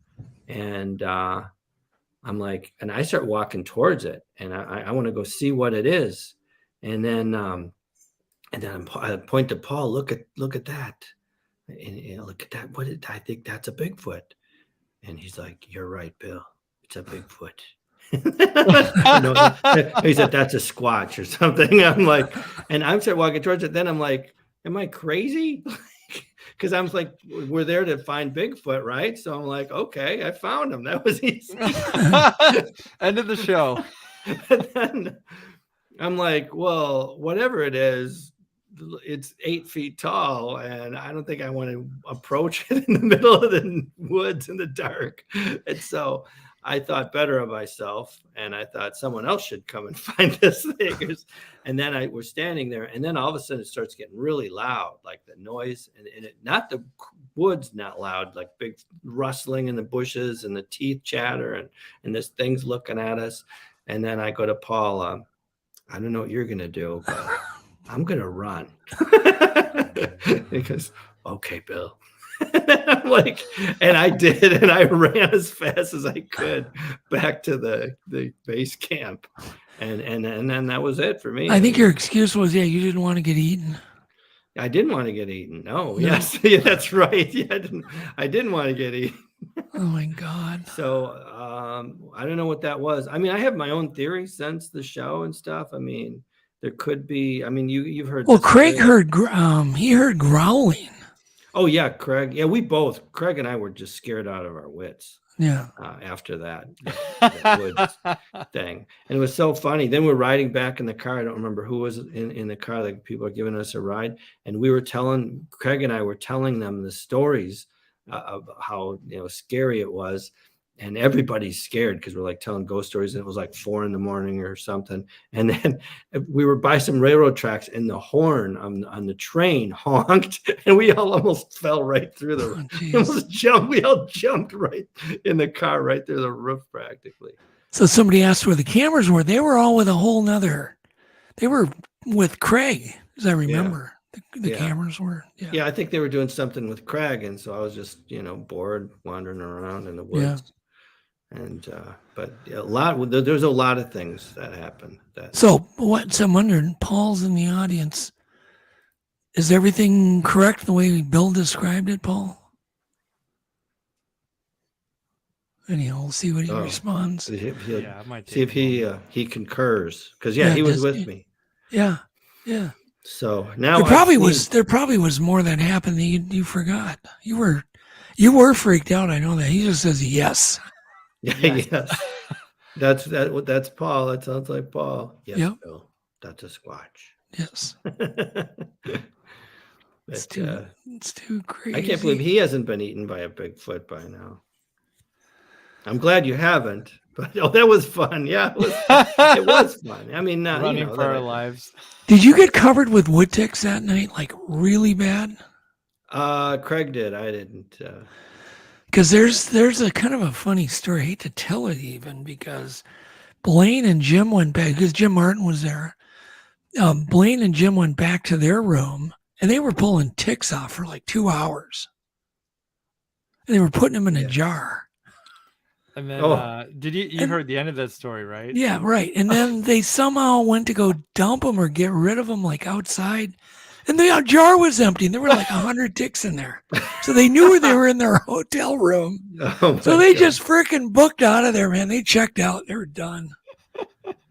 And I'm like, and I start walking towards it, and I want to go see what it is. And then I point to Paul, look at that. And look at that. I think that's a Bigfoot. And he's like, you're right, Bill. It's a Bigfoot. He said, that's a Squatch or something. I'm like, and I'm start walking towards it. Then I'm like, am I crazy? Because I'm like, we're there to find Bigfoot, right? So I'm like, okay, I found him. That was easy. End of the show. And then I'm like, well, whatever it is, it's 8 feet tall, and I don't think I want to approach it in the middle of the woods in the dark. And so I thought better of myself, and I thought someone else should come and find this thing. And then we're standing there, and then all of a sudden it starts getting really loud, like the noise, and not the woods, not loud, like big rustling in the bushes and the teeth chatter, and this thing's looking at us. And then I go to Paul, I don't know what you're going to do, but I'm going to run. He goes, okay, Bill. I'm like, and I did, and I ran as fast as I could back to the base camp, and then that was it for me. I think your excuse was, you didn't want to get eaten. I didn't want to get eaten. No. Yes, yeah, that's right. Yeah, I didn't want to get eaten. Oh my God. So I don't know what that was. I have my own theory since the show and stuff. There could be. I mean, you've heard. Well, this Craig theory. heard he heard growling. Oh yeah, Craig. Yeah, Craig and I were just scared out of our wits. Yeah. After that woods thing, and it was so funny. Then we're riding back in the car. I don't remember who was in the car. Like people are giving us a ride, and Craig and I were telling them the stories of how scary it was. And everybody's scared because we're like telling ghost stories, and it was like 4 a.m. or something. And then we were by some railroad tracks, and the horn on the train honked, and we all almost fell right through we all jumped right in the car, right through the roof practically. So somebody asked where the cameras were. They were all with a whole nother. They were with Craig, as I remember. The cameras were. Yeah, I think they were doing something with Craig, and so I was just bored wandering around in the woods. Yeah. And but there's a lot of things that happen. So I'm wondering, Paul's in the audience. Is everything correct the way Bill described it, Paul? Anyhow, we'll see what he responds. See if he concurs, because he was with me. Yeah. So now there probably was more that happened that you forgot. You were freaked out. I know that. He just says yes. Yes. That's Paul. That sounds like Paul. Yes, yep. Bill. That's a squatch. Yes. It's too crazy. I can't believe he hasn't been eaten by a Bigfoot by now. I'm glad you haven't. But that was fun. Yeah, it was fun. I mean, running for our lives. Did you get covered with wood ticks that night, like really bad? Craig did. I didn't. Because there's a kind of a funny story. I hate to tell it even, because Blaine and Jim went back, because Jim Martin was there. Blaine and Jim went back to their room, and they were pulling ticks off for like 2 hours. And they were putting them in a jar. And then did you heard the end of that story, right? Yeah, right. And then they somehow went to go dump them or get rid of them like outside. And the jar was empty, and there were like 100 ticks in there. So they knew they were in their hotel room. So they just freaking booked out of there, man. They checked out. They were done.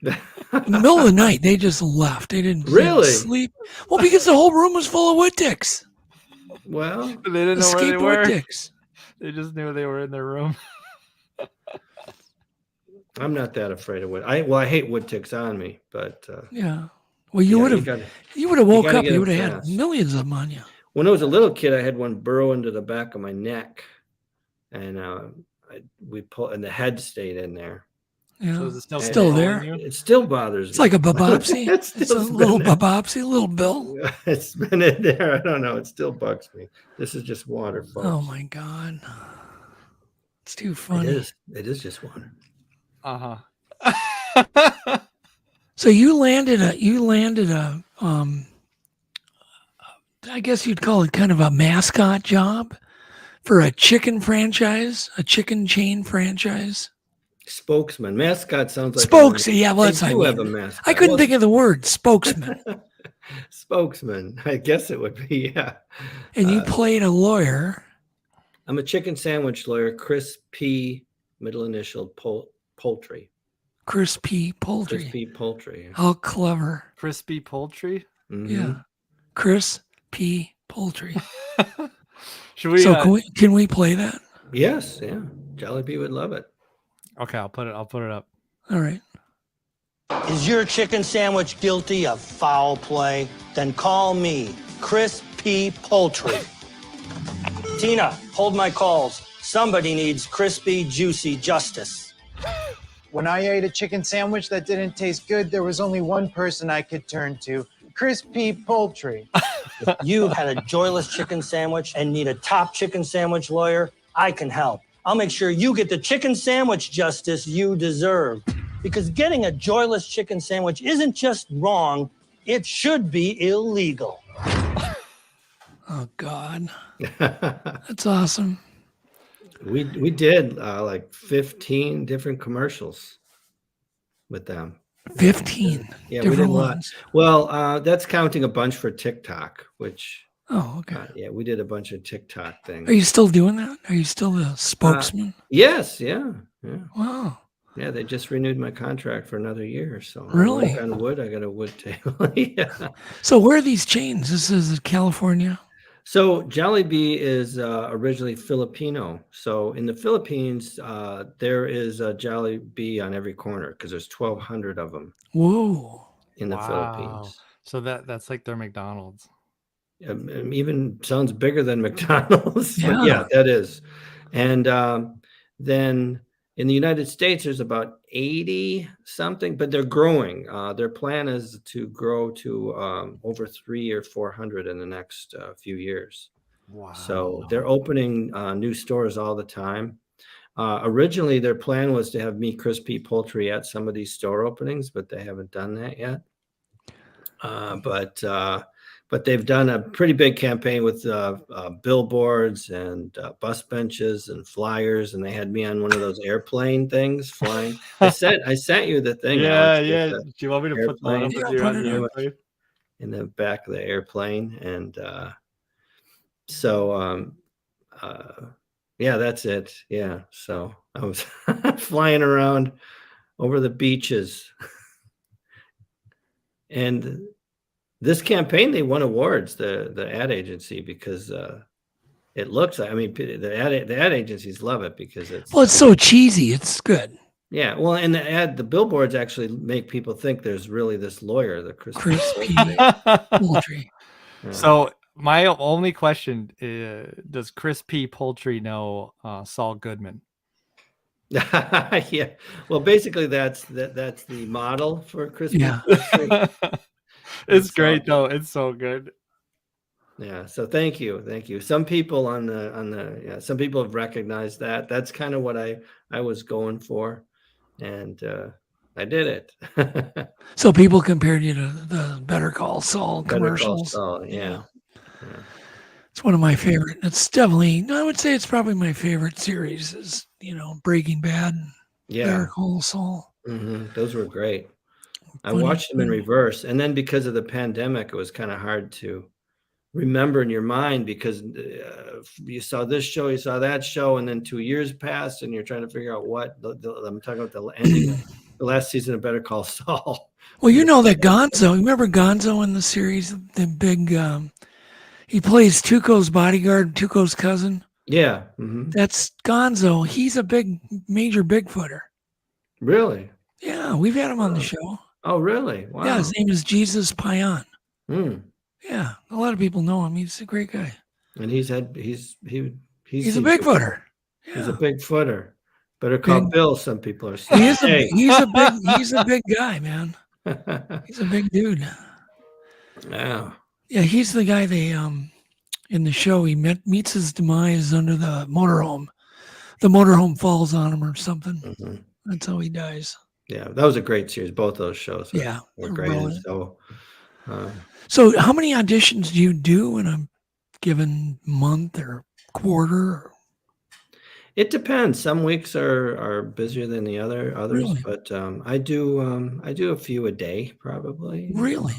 In the middle of the night, they just left. They didn't sleep. Well, because the whole room was full of wood ticks. Well, they didn't know where they were. Ticks. They just knew they were in their room. I'm not that afraid of wood. I hate wood ticks on me, but yeah. Well, you would have woke up. You would have had millions of them on you. When I was a little kid, I had one burrow into the back of my neck, and we pulled, and the head stayed in there. Yeah, so is it still there? It still bothers me. It's like a babopsy. It's a little babopsy, little Bill. It's been in there. I don't know. It still bugs me. This is just water, folks. Oh my God, it's too funny. It is just water. So you landed a I guess you'd call it kind of a mascot job for a chicken franchise, a chicken chain franchise. Spokesman. Mascot sounds like spokesman. Yeah, well, that's have a mascot. I couldn't think of the word spokesman. Spokesman. I guess it would be, yeah. And you played a lawyer. I'm a chicken sandwich lawyer, Chris P. Middle initial Poultry. Chris P. Poultry. Chris P. Poultry. How clever. Crispy Poultry? Mm-hmm. Yeah. Chris P. Poultry. Should we? So can we play that? Yes, yeah. Jolly P would love it. Okay, I'll put it up. All right. Is your chicken sandwich guilty of foul play? Then call me, Chris P. Poultry. Tina, hold my calls. Somebody needs crispy, juicy justice. When I ate a chicken sandwich that didn't taste good, there was only one person I could turn to, Chris P. Poultry. If you had a joyless chicken sandwich and need a top chicken sandwich lawyer, I can help. I'll make sure you get the chicken sandwich justice you deserve. Because getting a joyless chicken sandwich isn't just wrong, it should be illegal. Oh, God. That's awesome. We did like 15 different commercials with them. 15 yeah, different we did a lot. ones. Well, that's counting a bunch for TikTok, which... Oh, okay. Yeah, we did a bunch of TikTok things. Are you still doing that? Are you still the spokesman? Yes, yeah. Wow. Yeah, they just renewed my contract for another year. So Really? I got wood. I got a wood table. Yeah. So where are these chains? This is California. So Jollibee is originally Filipino. So in the Philippines, there is a Jollibee on every corner because there's 1,200 of them Whoa. in the Wow. Philippines. So that's like their McDonald's. Even sounds bigger than McDonald's. Yeah. But yeah, that is. And then in the United States, there's about 80 something, but they're growing. Their plan is to grow to over 300 or 400 in the next few years. Wow. So they're opening new stores all the time. Originally, their plan was to have Me Crispy Poultry at some of these store openings, but they haven't done that yet. But they've done a pretty big campaign with billboards and bus benches and flyers, and they had me on one of those airplane things flying. I sent you the thing. Yeah, Alex, yeah. Do you want me to put that up with you on the airplane? In the back of the airplane, and yeah, that's it. Yeah, so I was flying around over the beaches, and this campaign, they won awards, the ad agency, because it looks like, I mean, the ad agencies love it because it's so cheesy. It's good. Yeah, well, and the billboards actually make people think there's really this lawyer, the Crispy Poultry. Yeah. So my only question is, does Crispy Poultry know Saul Goodman? Yeah, well, basically that's the model for Crispy. Yeah. Poultry. It's great though. It's so good. Yeah. So thank you. Some people some people have recognized that. That's kind of what I was going for, and I did it. So people compared you to the Better Call Saul commercials. Better Call Saul, yeah. It's one of my favorite. It's definitely, I would say it's probably my favorite series is, Breaking Bad and Better Call Saul. Mm-hmm. Those were great. I watched them in reverse. And then because of the pandemic, it was kind of hard to remember in your mind because you saw this show, you saw that show, and then 2 years passed and you're trying to figure out what I'm talking about the ending of the last season of Better Call Saul. Well, you know that Gonzo, remember Gonzo in the series, the big, he plays Tuco's bodyguard, Tuco's cousin. Yeah. Mm-hmm. That's Gonzo. He's a major Bigfooter. Really? Yeah, we've had him on the show. Oh, really? Wow. Yeah, his name is Jesus Payan. Hmm. Yeah, a lot of people know him. He's a great guy. And he's a Bigfooter. He's a Bigfooter. Better call Bill. Some people are saying. He's a big guy, man. He's a big dude. Yeah. Yeah, he's the guy they in the show he meets his demise under the motorhome. The motorhome falls on him or something. Mm-hmm. That's how he dies. Yeah, that was a great series. Both those shows were great. Brilliant. So, how many auditions do you do in a given month or quarter? It depends. Some weeks are busier than the others, Really? but I do a few a day probably. Really?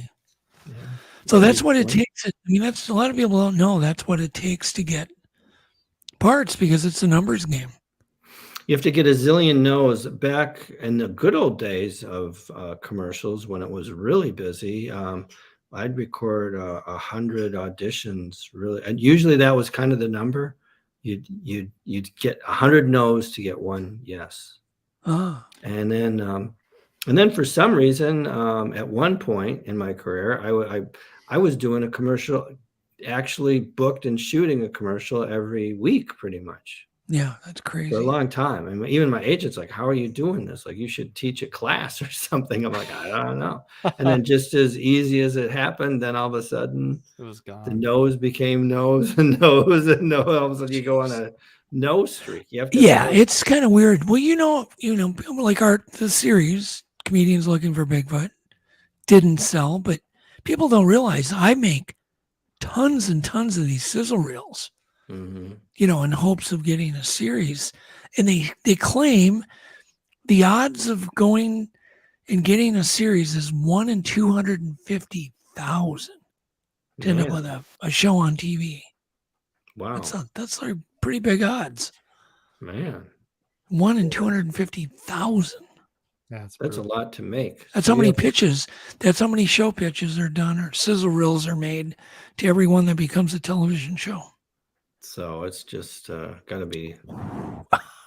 Yeah. So that's what it takes. I mean, that's a lot of people don't know. That's what it takes to get parts because it's a numbers game. You have to get a zillion no's. Back in the good old days of commercials, when it was really busy, I'd record 100 auditions. Really, and usually that was kind of the number. You'd get 100 no's to get one yes. Ah. And then for some reason, at one point in my career, I was doing a commercial, actually booked and shooting a commercial every week, pretty much. Yeah, that's crazy. For a long time. And even my agent's like, how are you doing this? Like, you should teach a class or something. I'm like, I don't know. And then just as easy as it happened, then all of a sudden it was gone. The no's became no's and no's and no. All of a sudden you go on a no streak. You have to it's kind of weird. Well, you know, like the series, Comedians Looking for Bigfoot, didn't sell, but people don't realize I make tons and tons of these sizzle reels. Mm-hmm. In hopes of getting a series. And they claim the odds of going and getting a series is 1 in 250,000 to end up with a show on TV. Wow. That's like pretty big odds. Man. 1 in 250,000. That's a lot to make. That's So how you many have to- pitches. That's how many show pitches are done, or sizzle reels are made to everyone that becomes a television show. So it's just got to be.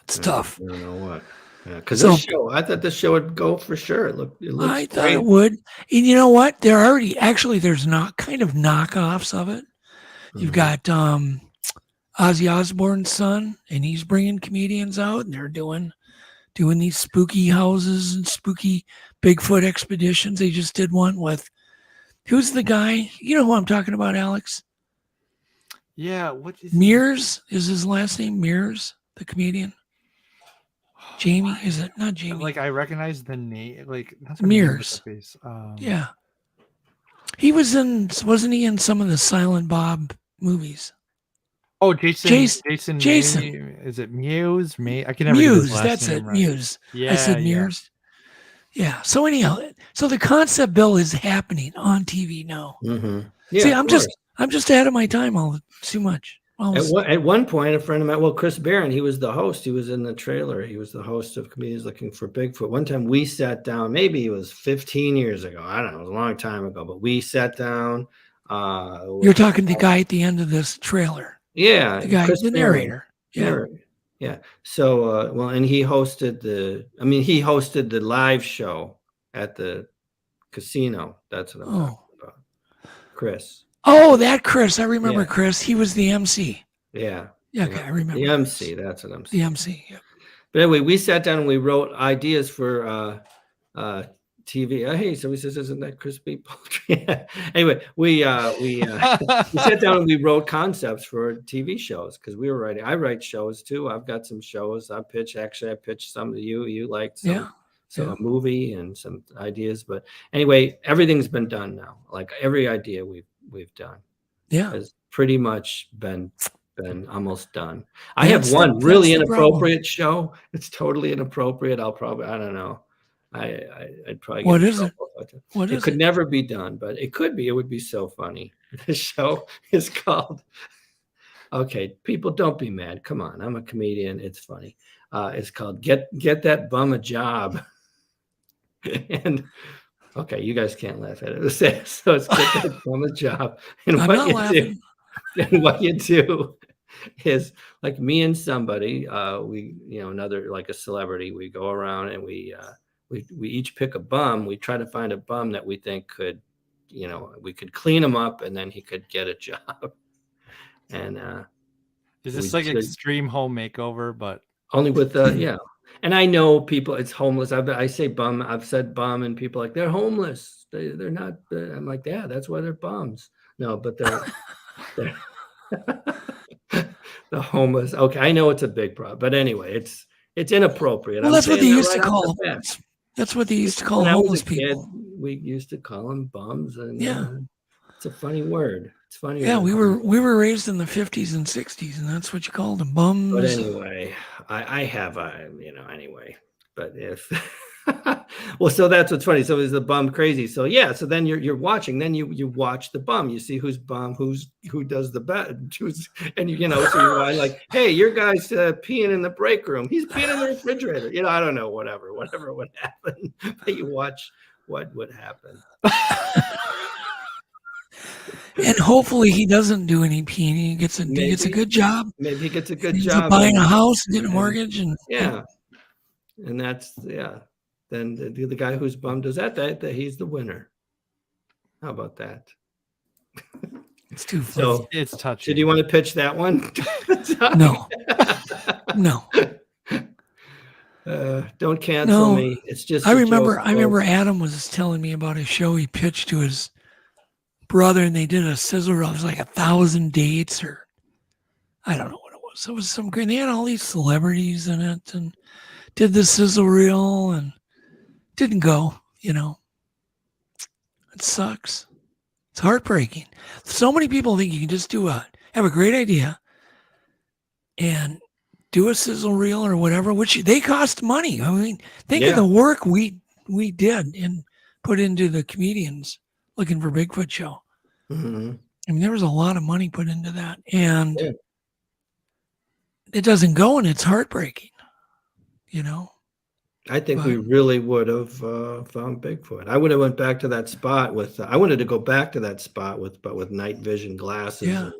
It's tough. I don't know what. Because So- this show, I thought this show would go for sure. It looks I thought great. it would. And you know what? There are already there's not kind of knockoffs of it. You've got Ozzy Osbourne's son, and he's bringing comedians out, and they're doing these spooky houses and spooky Bigfoot expeditions. They just did one with who's the guy? You know who I'm talking about, Alex? Yeah, what is Mears is his last name. Mears, the comedian. Jamie, is it not Jamie? Like I recognize the name, like that's a name with Mears. the face. Yeah, he wasn't he in some of the Silent Bob movies? Oh, Jason. Jason. Is it Muse? I can never get his Muse, last that's name it. right. Muse. Yeah, I said yeah. Mears. Yeah. So anyhow, so the concept bill is happening on TV now. Mm-hmm. Yeah, See, of I'm just ahead of my time too much. At one point, a friend of mine, Chris Barron, he was the host. He was in the trailer. He was the host of Comedians Looking for Bigfoot. One time we sat down, maybe it was 15 years ago. I don't know. It was a long time ago, but we sat down. You're talking the guy at the end of this trailer. Yeah. The guy, Chris the Barron. narrator. Yeah. Yeah. So, and he hosted the live show at the casino. That's what I'm talking about. Chris. Oh, that Chris. I remember Yeah. Chris. He was the MC. Yeah. Yeah, okay, I remember. The MC. That's what I'm saying. The MC. Yeah. But anyway, we sat down and we wrote ideas for TV. Hey, somebody says, "Isn't that crispy poultry?" Anyway, we sat down and we wrote concepts for TV shows because we were writing. I write shows too. I've got some shows. I pitched some to you. You liked some. So a movie and some ideas. But anyway, everything's been done now. Like every idea we've done. Yeah. Has pretty much been almost done. I have one really inappropriate show. It's totally inappropriate. I don't know. I'd probably get What in is it? trouble. What it is could it? never be done, but it could be. It would be so funny. The show is called. Okay, people, don't be mad. Come on, I'm a comedian. It's funny. It's called Get That Bum a Job. And okay, you guys can't laugh at it. So it's Get That Bum a Job. And I'm what not you laughing. do, and what you do is like me and somebody, another like a celebrity, we go around and we each pick a bum. We try to find a bum that we think could, we could clean him up and then he could get a job. And is this like extreme home makeover, but only with yeah. And I know people, it's homeless. I say bum. I've said bum, and people are like, they're homeless. They're not. I'm like, yeah, that's why they're bums. No, but they're the homeless. Okay, I know it's a big problem, but anyway, it's inappropriate. Well, I'm that's what they saying that used to right off call. the bat. That's what they used to call When I was homeless a kid, people. we used to call them bums, and Yeah. it's a funny word. It's funny. Yeah, we were raised in the 50s and 60s, and that's what you called them, bums. But anyway, I have anyway. But if well, so that's what's funny. So is the bum crazy? So yeah. So then you're watching. Then you watch the bum. You see who's bum, who does the best, and so you're like, hey, your guy's peeing in the break room. He's peeing in the refrigerator. I don't know, whatever would happen. But you watch what would happen. And hopefully he doesn't do any peeing. He gets a good job. Maybe he gets a good He's job buying a house, getting a mortgage, and yeah. And that's Then the guy who's bummed does that he's the winner. How about that? It's too funny. So it's touching. Did you want to pitch that one? No. No. Don't cancel me. It's just. I remember Adam was telling me about a show he pitched to his brother, and they did a sizzle reel. It was like 1,000 dates, or I don't know what it was. It was some great. They had all these celebrities in it, and did the sizzle reel, and didn't go. It sucks. It's heartbreaking. So many people think you can just have a great idea and do a sizzle reel or whatever, which they cost money. I mean, think of the work we did and put into the Comedians Looking for Bigfoot show. Mm-hmm. I mean, there was a lot of money put into that, and it doesn't go, and it's heartbreaking. I think But- we really would have found Bigfoot. I would have went back to that spot with. I wanted to go back to that spot with night vision glasses Yeah. and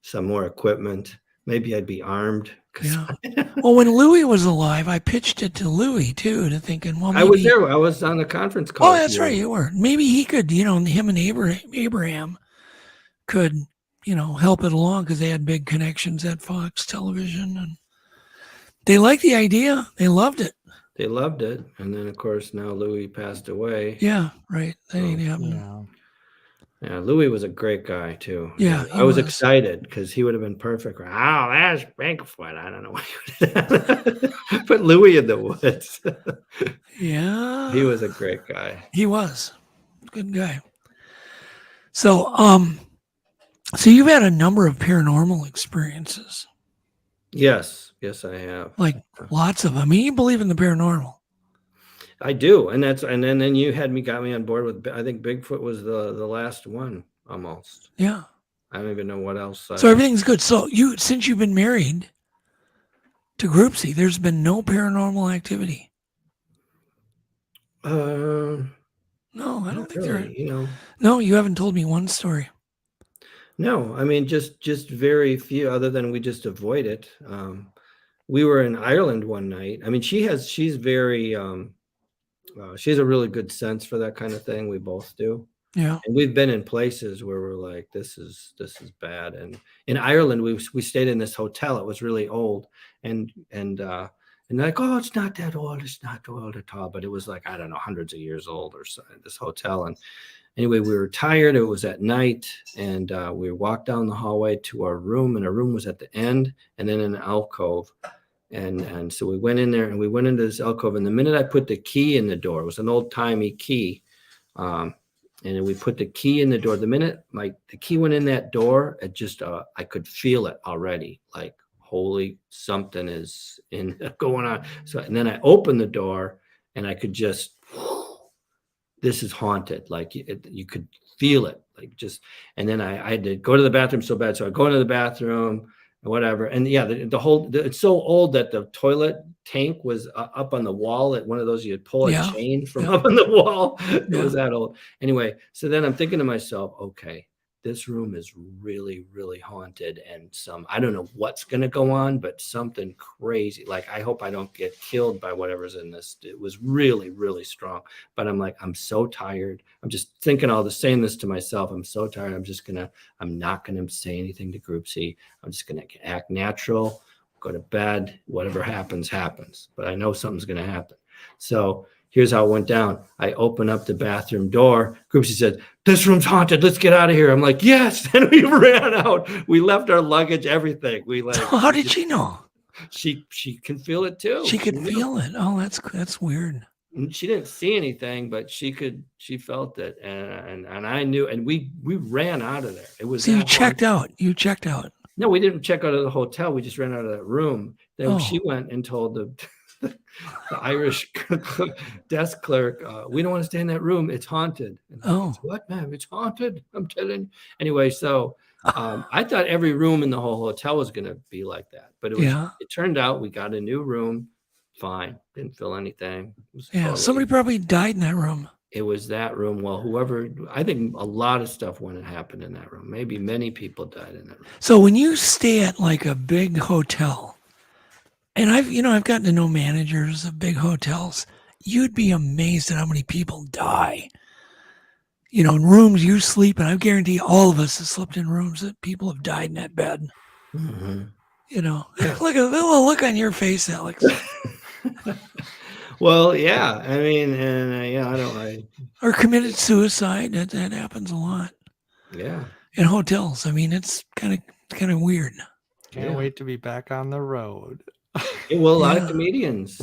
some more equipment. Maybe I'd be armed. 'Cause Yeah. Well, when Louis was alive, I pitched it to Louis too, to thinking, well, maybe, I was there. I was on the conference call. Oh, with that's you. right, you were. Maybe he could, him and Abraham could, help it along because they had big connections at Fox Television, and they liked the idea. They loved it. They loved it, and then of course now Louis passed away. Yeah, right. That ain't happening. Yeah, Louis was a great guy too. Yeah, And he I was was. excited because he would have been perfect. Oh, that's Bigfoot. I don't know what you would put Louis in the woods. Yeah, He was a great guy. he was. Good guy. So, so you've had a number of paranormal experiences, Yes, I have. like lots of them. I mean, you believe in the paranormal. I do, and then you got me on board with. I think Bigfoot was the last one almost. Yeah. I don't even know what else. So everything's good. So since you've been married to Groupsy, there's been no paranormal activity. No, I don't think really, there. No, you haven't told me one story. No, I mean just very few. Other than we just avoid it. We were in Ireland one night. I mean, she's very. She has a really good sense for that kind of thing. We both do. Yeah. And we've been in places where we're like, this is bad. And in Ireland, we stayed in this hotel. It was really old, and they're like, oh, it's not that old. It's not old at all. But it was like, I don't know, hundreds of years old or so. This hotel. And anyway, we were tired. It was at night, and we walked down the hallway to our room, and our room was at the end, and then in an alcove. And so we went in there, and we went into this alcove. And the minute I put the key in the door, it was an old timey key. And then we put the key in the door. The minute the key went in that door, it just I could feel it already. Like, holy, something is going on. So, and then I opened the door, and I could just, this is haunted. Like you could feel it, like just. And then I had to go to the bathroom so bad. So I go into the bathroom. Whatever. And yeah, it's so old that the toilet tank was up on the wall at one of those, you'd pull a chain from up on the wall. It was that old. Anyway, so then I'm thinking to myself, okay, this room is really, really haunted, and I don't know what's going to go on, but something crazy. Like, I hope I don't get killed by whatever's in this. It was really, really strong. But I'm like, I'm so tired. I'm just thinking saying this to myself. I'm so tired. I'm not going to say anything to Group C. I'm just going to act natural, go to bed. Whatever happens, happens. But I know something's going to happen. So here's how it went down. I opened up the bathroom door. Groupsie said, this room's haunted. Let's get out of here. I'm like, yes. And we ran out. We left our luggage, everything. How did she know? She can feel it too. She could feel it. Oh, that's weird. She didn't see anything, but she felt it. And I knew, and we ran out of there. It was. So you checked out. You checked out. No, we didn't check out of the hotel. We just ran out of that room. Then she went and told the Irish desk clerk, we don't want to stay in that room. It's haunted. And what, ma'am? It's haunted. I'm telling you. Anyway, so I thought every room in the whole hotel was going to be like that. But it turned out we got a new room. Fine. Didn't feel anything. Somebody probably died in that room. It was that room. Well, I think a lot of stuff went and happened in that room. Maybe many people died in that room. So when you stay at like a big hotel, and I've gotten to know managers of big hotels, you'd be amazed at how many people die. In rooms you sleep in. I guarantee all of us have slept in rooms that people have died in that bed. Mm-hmm. Look at the look on your face, Alex. Well, yeah. I mean, and or committed suicide. That happens a lot. Yeah. In hotels. I mean, it's kind of weird. Can't wait to be back on the road. Well, a lot of comedians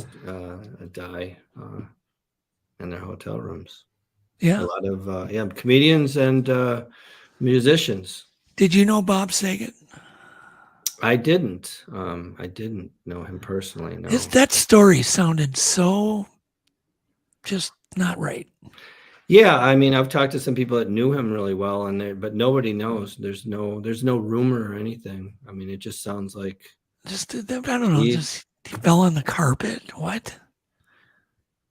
die in their hotel rooms. Yeah. A lot of comedians and musicians. Did you know Bob Saget? I didn't. I didn't know him personally. No. That story sounded so just not right. Yeah, I mean, I've talked to some people that knew him really well, but nobody knows. There's no rumor or anything. I mean, it just sounds like I don't know. Just he fell on the carpet. What?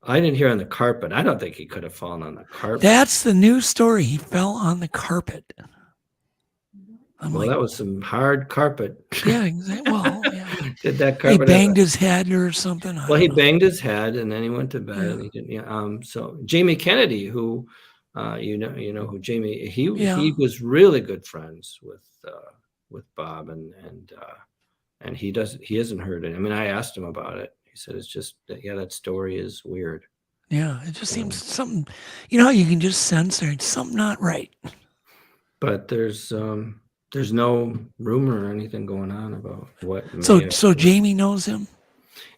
I didn't hear on the carpet. I don't think he could have fallen on the carpet. That's the news story. He fell on the carpet. Well, that was some hard carpet. Yeah, exactly. Well, yeah. Did that He carpet? banged his head or something. Well, he banged his head, and then he went to bed. And he didn't. Yeah. So Jamie Kennedy, who, you know who Jamie. He was really good friends with Bob, and he hasn't heard it. I mean, I asked him about it. He said it's just that story is weird. Yeah, it just seems something. You know, how you can just sense there's something not right. But there's no rumor or anything going on about what. So Jamie knows him?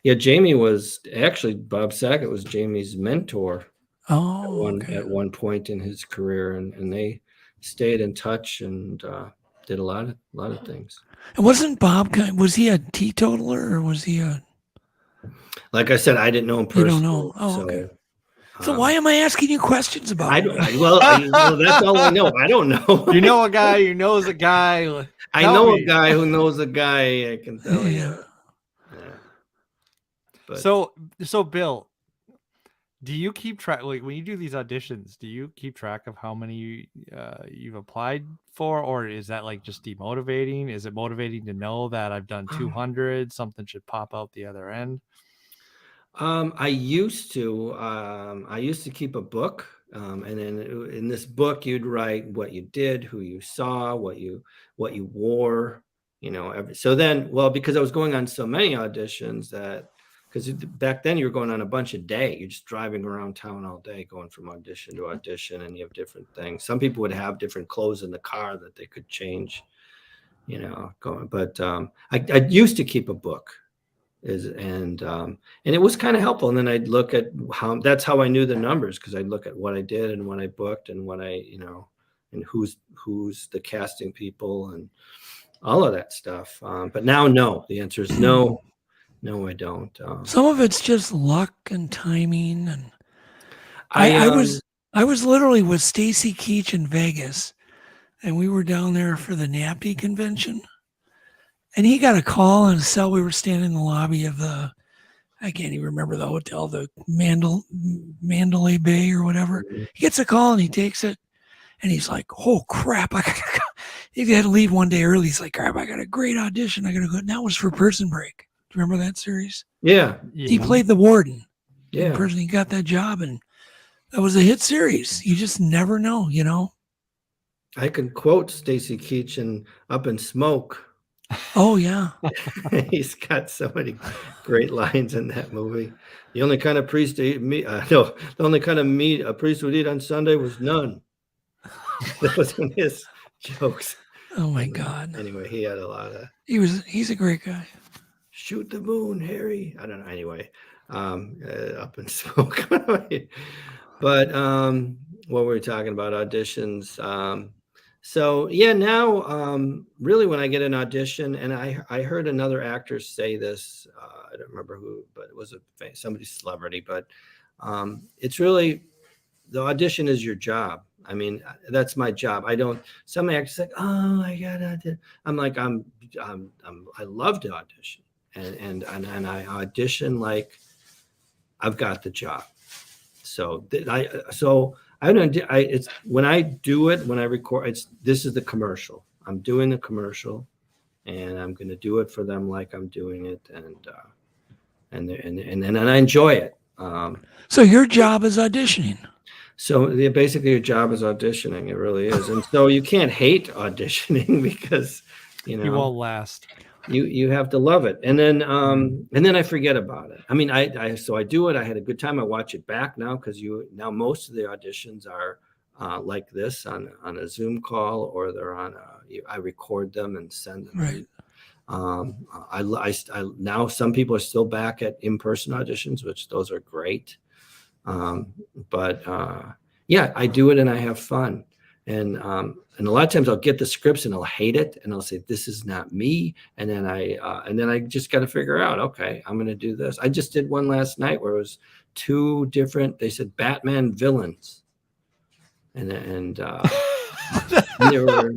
Yeah, Jamie was actually, Bob Saget was Jamie's mentor. Oh, at one point in his career, and they stayed in touch and did a lot of things. And wasn't Bob was he a teetotaler or was he a? Like I said, I didn't know him personally. You don't know? Oh, okay. So why am I asking you questions about it? Well, that's all I know. I don't know. You know a guy who knows a guy. I know a guy who knows a guy. I can tell you. Yeah. But. So Bill, do you keep track? Like when you do these auditions, do you keep track of how many you've applied for, or is that like just demotivating? Is it motivating to know that I've done 200? Something should pop out the other end. I used to keep a book, and then in this book you'd write what you did, who you saw, what you wore, so then, well, because I was going on so many auditions because back then you were going on a bunch a day. You're just driving around town all day, going from audition to audition, and you have different things. Some people would have different clothes in the car that they could change, but I used to keep a book. And it was kind of helpful. And then I'd look at that's how I knew the numbers, because I'd look at what I did and what I booked and what I, and who's the casting people and all of that stuff. But now, no, the answer is no, I don't. Some of it's just luck and timing. And I was literally with Stacy Keach in Vegas, and we were down there for the NAPTY convention. And he got a call on his cell. We were standing in the lobby of I can't even remember the hotel, the Mandalay Bay or whatever. He gets a call and he takes it, and he's like, "Oh crap! I gotta go." He had to leave one day early. He's like, "Crap! I got a great audition. I gotta go." And that was for Prison Break. Do you remember that series? Yeah. He played the warden. Yeah. Prison. He got that job, and that was a hit series. You just never know, I can quote Stacy Keach in Up in Smoke. Oh yeah. He's got so many great lines in that movie. The only kind of priest to eat meat, the only kind of meat a priest would eat on Sunday was none. That was one of his jokes. Oh my God. Anyway, he had a lot of. He's a great guy. Shoot the moon, Harry. I don't know. Anyway, Up in Smoke. But what were we talking about? Auditions. So yeah, now really when I get an audition, and I heard another actor say this, I don't remember who, but it was somebody celebrity, but it's really, the audition is your job. I mean, that's my job. Some actors like, oh, I got audition. I'm like, I love to audition, and I audition like I've got the job. So it's when I do it, when I record, this is the commercial. I'm doing the commercial, and I'm going to do it for them like I'm doing it, and I enjoy it. So your job is auditioning. So basically, your job is auditioning. It really is, and so you can't hate auditioning because you won't last. You have to love it, and then I forget about it. I mean, I do it. I had a good time. I watch it back now because now most of the auditions are like this on a Zoom call, or they're on I record them and send them. Right. I now some people are still back at in-person auditions, which those are great. But yeah, I do it and I have fun. And a lot of times I'll get the scripts and I'll hate it, and I'll say, this is not me. And then I just got to figure out, okay, I'm going to do this. I just did one last night where it was two different, they said Batman villains. And there were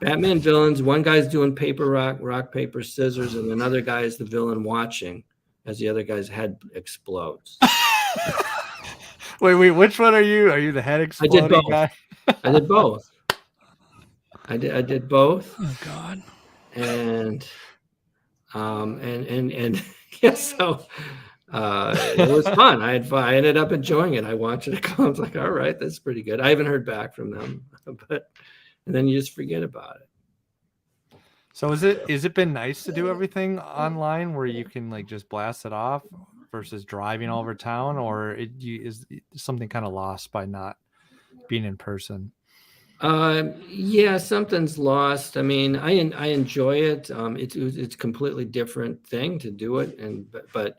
Batman villains. One guy's doing paper, rock, paper, scissors. And another guy is the villain watching as the other guy's head explodes. Wait, which one are you? Are you the head I exploding did both. guy? I did both. I did both. Oh God. And yeah, so it was fun. I had fun. I ended up enjoying it. I watched it. I was like, all right, that's pretty good. I haven't heard back from them, and then you just forget about it. So is it been nice to do everything online where you can like just blast it off versus driving all over town, or is something kind of lost by not being in person? Yeah, something's lost. I mean, I enjoy it. It's a completely different thing to do it, but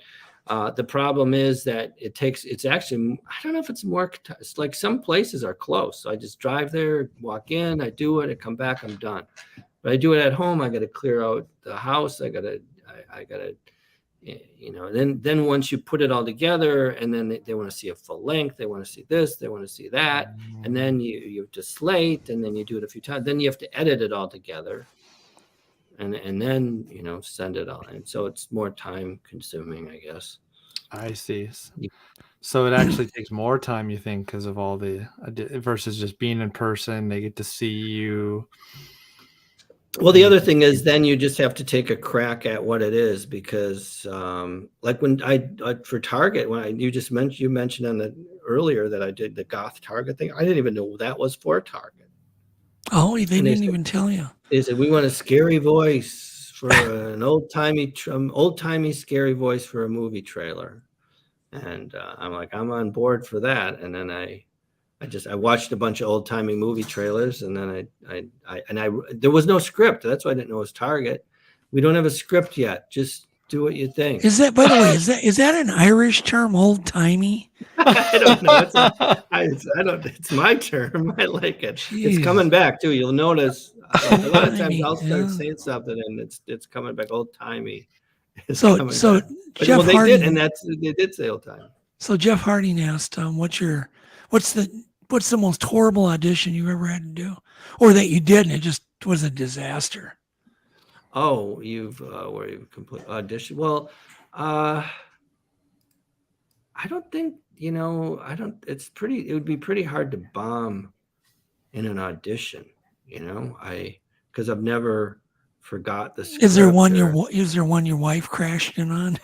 the problem is that it's actually, I don't know if it's more, it's like some places are close. So I just drive there, walk in, I do it, I come back, I'm done. But I do it at home. I got to clear out the house. I got to, then once you put it all together, and then they want to see a full length, they want to see this, they want to see that, and then you have to slate, and then you do it a few times, then you have to edit it all together, and then send it all in. So it's more time consuming, I guess. I see. So it actually takes more time, you think, because of all the versus just being in person. They get to see you. Well, the other thing is then you just have to take a crack at what it is, because like when I for Target, when you mentioned on the earlier that I did the goth Target thing, I didn't even know that was for Target. Oh, they didn't even tell you. They said, we want a scary voice for an old-timey scary voice for a movie trailer. And I'm like, I'm on board for that. And then I watched a bunch of old-timey movie trailers, and then there was no script. That's why I didn't know it was Target. We don't have a script yet. Just do what you think. Is that, by the way, is that an Irish term, old-timey? I don't know. It's my term. I like it. Jeez. It's coming back too. You'll notice a lot of times I'll start saying something and it's coming back old-timey. So Jeff Harding, they did say old-timey. So Jeff Harding asked, what's the most horrible audition you've ever had to do, or that you did and it just was a disaster? Oh, where you've complete audition. Well, I don't think, it would be pretty hard to bomb in an audition, because I've never forgot the script. Is there one your wife crashed in on?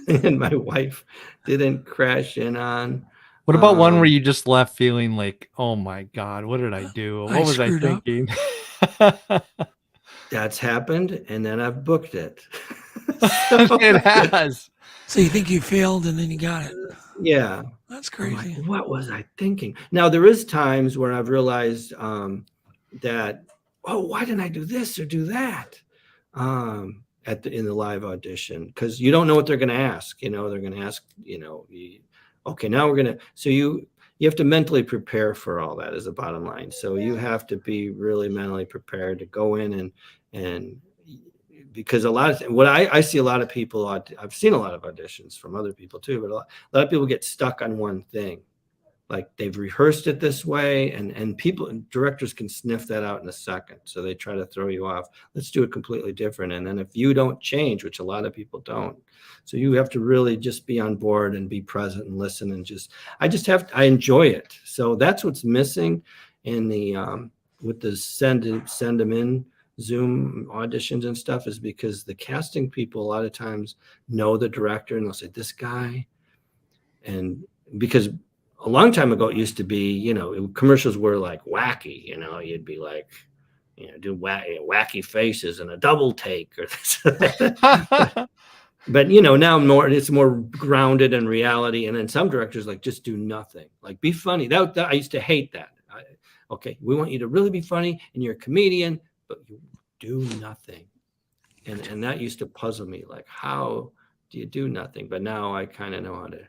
And my wife didn't crash in on. What about one where you just left feeling like, oh my God, what did I do? What was I thinking? That's happened, and then I've booked it. It has. So you think you failed and then you got it? Yeah. That's crazy. Like, what was I thinking? Now, there is times where I've realized that, why didn't I do this or do that in the live audition? Because you don't know what they're going to ask. They're going to ask, okay, now we're going to, so you have to mentally prepare for all that is the bottom line. So you have to be really mentally prepared to go in and because a lot of what I see a lot of people, I've seen a lot of auditions from other people too, but a lot of people get stuck on one thing. Like they've rehearsed it this way, and directors can sniff that out in a second. So they try to throw you off. Let's do it completely different. And then if you don't change, which a lot of people don't, so you have to really just be on board and be present and listen and I enjoy it. So that's what's missing in the with the send them in Zoom auditions and stuff, is because the casting people a lot of times know the director and they'll say this guy, and because a long time ago, it used to be, commercials were like wacky, you'd be like, do wacky faces and a double take or this. But now it's more grounded in reality. And then some directors like just do nothing, like be funny. That I used to hate that. Okay, we want you to really be funny and you're a comedian, but you do nothing. And that used to puzzle me, like, how do you do nothing? But now I kind of know how to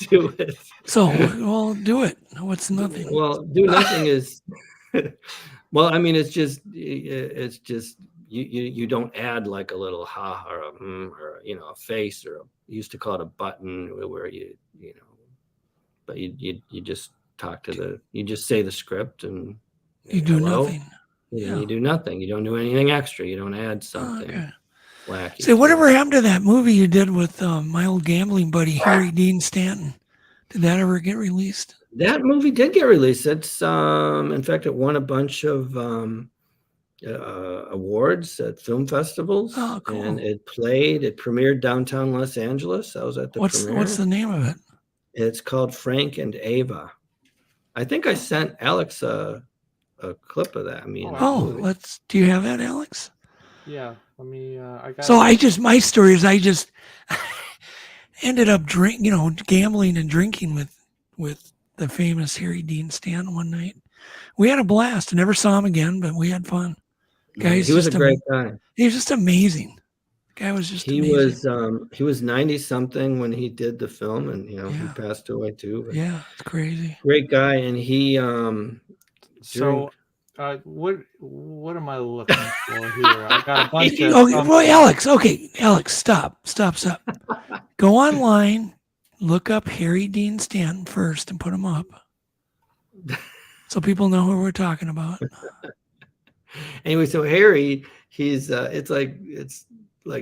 do it. So, well, do it. What's nothing? Well, do nothing is, well, I mean, it's just you don't add like a little ha or a a face, or you used to call it a button where but you just you just say the script and you do nothing. You do nothing. You don't do anything extra. You don't add something. Okay. wacky. Say, whatever happened to that movie you did with my old gambling buddy, Harry Dean Stanton? Did that ever get released? That movie did get released. It's in fact, it won a bunch of awards at film festivals. Oh, cool. And it premiered downtown Los Angeles. I was at the premiere. What's the name of it? It's called Frank and Ava. I think I sent Alex a clip of that. I mean, do you have that, Alex? Yeah, let me. I got. So my story is I just ended up gambling and drinking with the famous Harry Dean Stanton one night. We had a blast. I never saw him again, but we had fun. He was a great guy. He was just amazing. The guy was just amazing. He was 90 something when he did the film, and he passed away too. But yeah, it's crazy. Great guy, and he what am I looking for here? I got a bunch of. Alex, stop. Go online, look up Harry Dean Stanton first, and put him up, so people know who we're talking about. Anyway, so Harry, he's it's like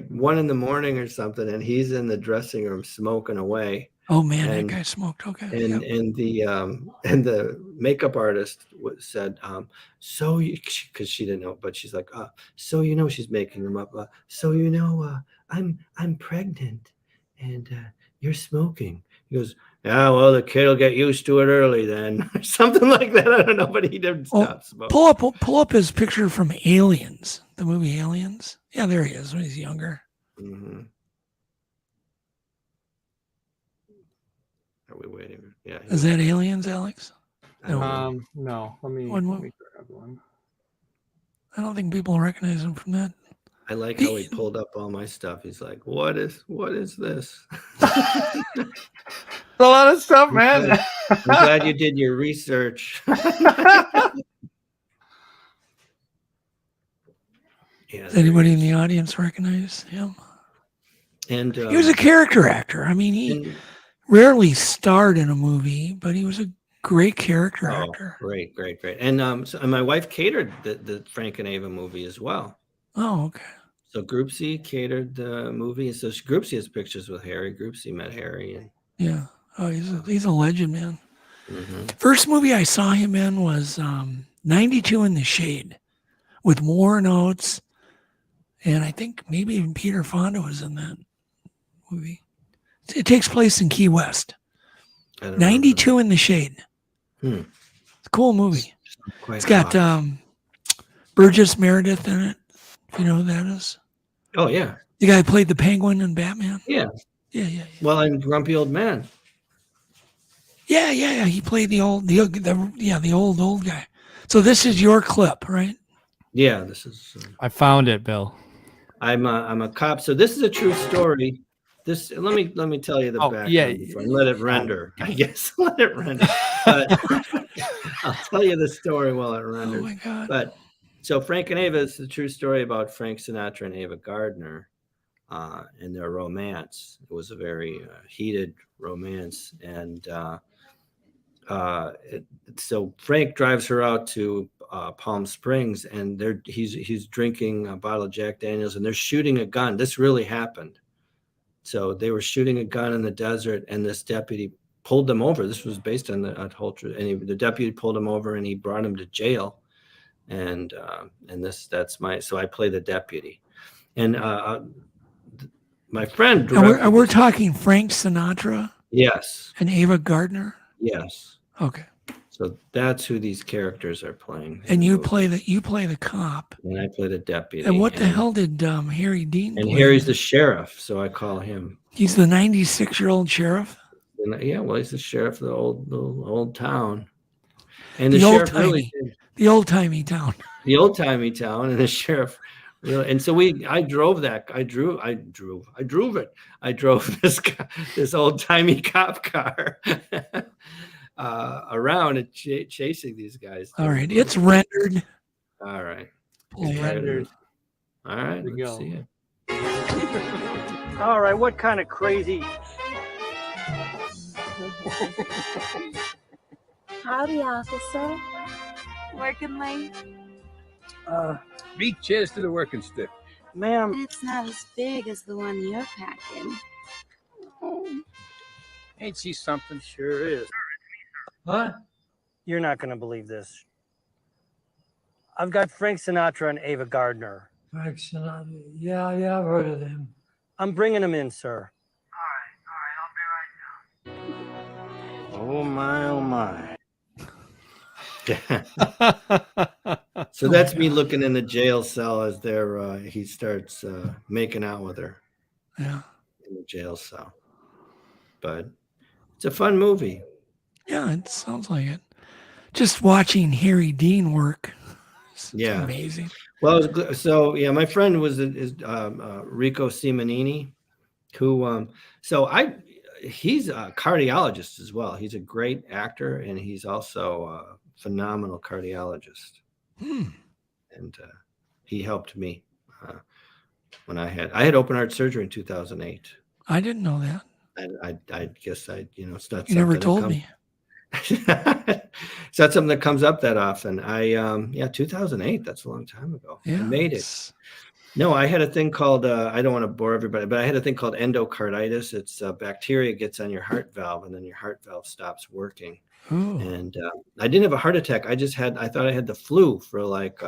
1 a.m. or something, and he's in the dressing room smoking away. Oh man, that guy smoked. Okay. And the makeup artist said, so because she didn't know, but she's like, so she's making him up. I'm pregnant, and you're smoking. He goes, yeah, well, the kid will get used to it early then, or something like that. I don't know, but he didn't stop smoking. Pull up his picture from Aliens, the movie Aliens. Yeah, there he is when he's younger. Mm-hmm. Are we waiting? Yeah. Is that Aliens, Alex? No. Let me grab one. I don't think people recognize him from that. I like how he pulled up all my stuff. He's like, what is this? A lot of stuff, man. I'm glad you did your research. Does anybody in the audience recognize him? And he was a character actor. I mean, he rarely starred in a movie, but he was a great character actor. Great. And and my wife catered the Frank and Ava movie as well. Oh, okay. So Group C catered the movie. So Group C has pictures with Harry. Group C met Harry. And yeah. Oh, he's a legend, man. Mm-hmm. First movie I saw him in was 92 in the Shade with Warren Oates. And I think maybe even Peter Fonda was in that movie. It takes place in Key West. 92 in the Shade. It's a cool movie. It's got Burgess Meredith in it. If you know who that is. Oh, yeah. The guy who played the Penguin in Batman. Yeah. Yeah. Well, I'm Grumpy Old Man. Yeah. He played the old guy. So this is your clip, right? Yeah, this is. I found it, Bill. I'm a cop. So this is a true story. Let me tell you the background before and let it render. I guess let it render. But I'll tell you the story while it renders. Oh my God. But so Frank and Ava is the true story about Frank Sinatra and Ava Gardner and their romance. It was a very heated romance, and so Frank drives her out to Palm Springs, and he's drinking a bottle of Jack Daniels, and they're shooting a gun. This really happened. So they were shooting a gun in the desert, and this deputy pulled them over. This was based on the whole truth. And the deputy pulled him over, and he brought him to jail. And so I play the deputy, and my friend. We're talking Frank Sinatra. Yes. And Ava Gardner. Yes. Okay. So that's who these characters are playing. And you play the cop. And I play the deputy. And what the hell did Harry Dean and play? Harry's the sheriff, so I call him. He's the 96-year-old sheriff? Yeah, well, he's the sheriff of the old town. And the sheriff really did. The old-timey town. The old-timey town, and the sheriff really. And so I drove this old-timey cop car around and chasing these guys. All right, it's rendered. All right. It's rendered. All right, let's go. See it. All right, what kind of crazy? Howdy, officer. Working late? 3 cheers to the working stiff. Ma'am. It's not as big as the one you're packing. Ain't she something? Sure is. What? You're not going to believe this. I've got Frank Sinatra and Ava Gardner. Frank Sinatra. Yeah, I've heard of them. I'm bringing them in, sir. Oh my, oh my. So that's me looking in the jail cell as he starts making out with her. Yeah. In the jail cell. But it's a fun movie. Yeah, it sounds like it. Just watching Harry Dean work. It's amazing. Well, so yeah, my friend was Rico Simonini, who he's a cardiologist as well. He's a great actor, and he's also a phenomenal cardiologist. And he helped me when I had open heart surgery in 2008. I didn't know that. I guess it's not. You never told me. It's not something that comes up that often. 2008. That's a long time ago. Yeah, I made it. No, I had a thing called, I don't want to bore everybody, but I had a thing called endocarditis. It's bacteria gets on your heart valve, and then your heart valve stops working. Ooh. And I didn't have a heart attack. I thought I had the flu for like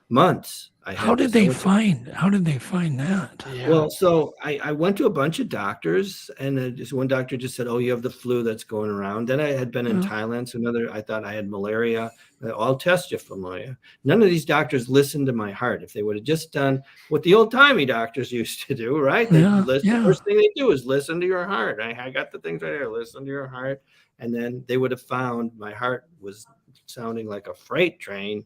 months. How did they find that? Yeah. Well, so I went to a bunch of doctors, and just one doctor just said, "Oh, you have the flu that's going around." Then I had been in Thailand, so I thought I had malaria. I'll test you for malaria. None of these doctors listened to my heart. If they would have just done what the old timey doctors used to do, right? The first thing they do is listen to your heart. I got the things right here. Listen to your heart, and then they would have found my heart was sounding like a freight train.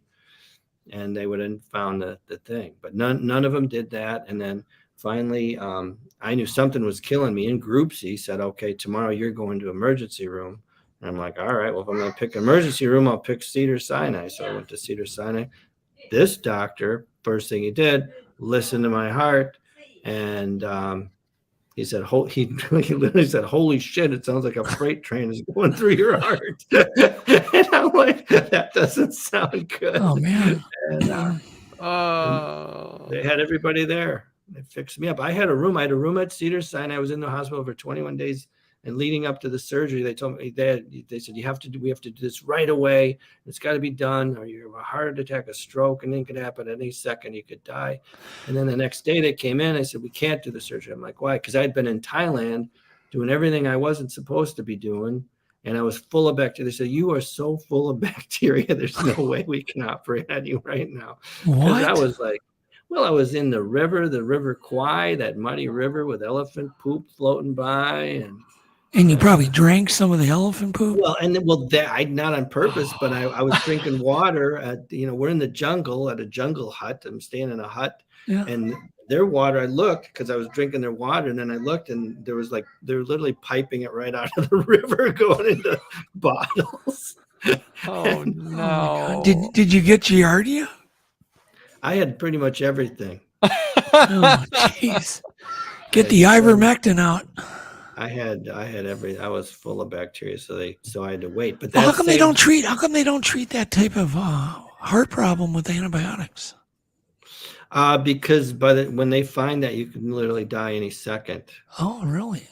And they would have found the thing, but none of them did that. And then finally, I knew something was killing me. In groups, he said, "Okay, tomorrow you're going to emergency room." And I'm like, "All right, well, if I'm going to pick emergency room, I'll pick Cedars-Sinai." So I went to Cedars-Sinai. This doctor, first thing he did, listened to my heart, and he said, he literally said, "Holy shit, it sounds like a freight train is going through your heart." And I'm like, that doesn't sound good. Oh, man. And they had everybody there. They fixed me up. I had a room at Cedars-Sinai. I was in the hospital for 21 days. And leading up to the surgery, they told me, they said, we have to do this right away. It's got to be done, or you have a heart attack, a stroke, and it could happen at any second. You could die. And then the next day they came in. I said, "We can't do the surgery." I'm like, "Why?" Because I'd been in Thailand doing everything I wasn't supposed to be doing. And I was full of bacteria. They said, "You are so full of bacteria. There's no way we can operate on you right now." What? I was like, well, I was in the river Kwai, that muddy river with elephant poop floating by, and you probably drank some of the elephant poop. Well, I not on purpose, but I was drinking water at, we're in the jungle at a jungle hut. I'm staying in a hut, and their water, I looked because I was drinking their water, and then I looked, and they're literally piping it right out of the river, going into bottles. Oh no! Did you get Giardia? I had pretty much everything. Oh, jeez! Get the ivermectin out. I had everything. I was full of bacteria, so I had to wait. But how come they don't treat that type of heart problem with antibiotics? Because when they find that, you can literally die any second. Oh, really?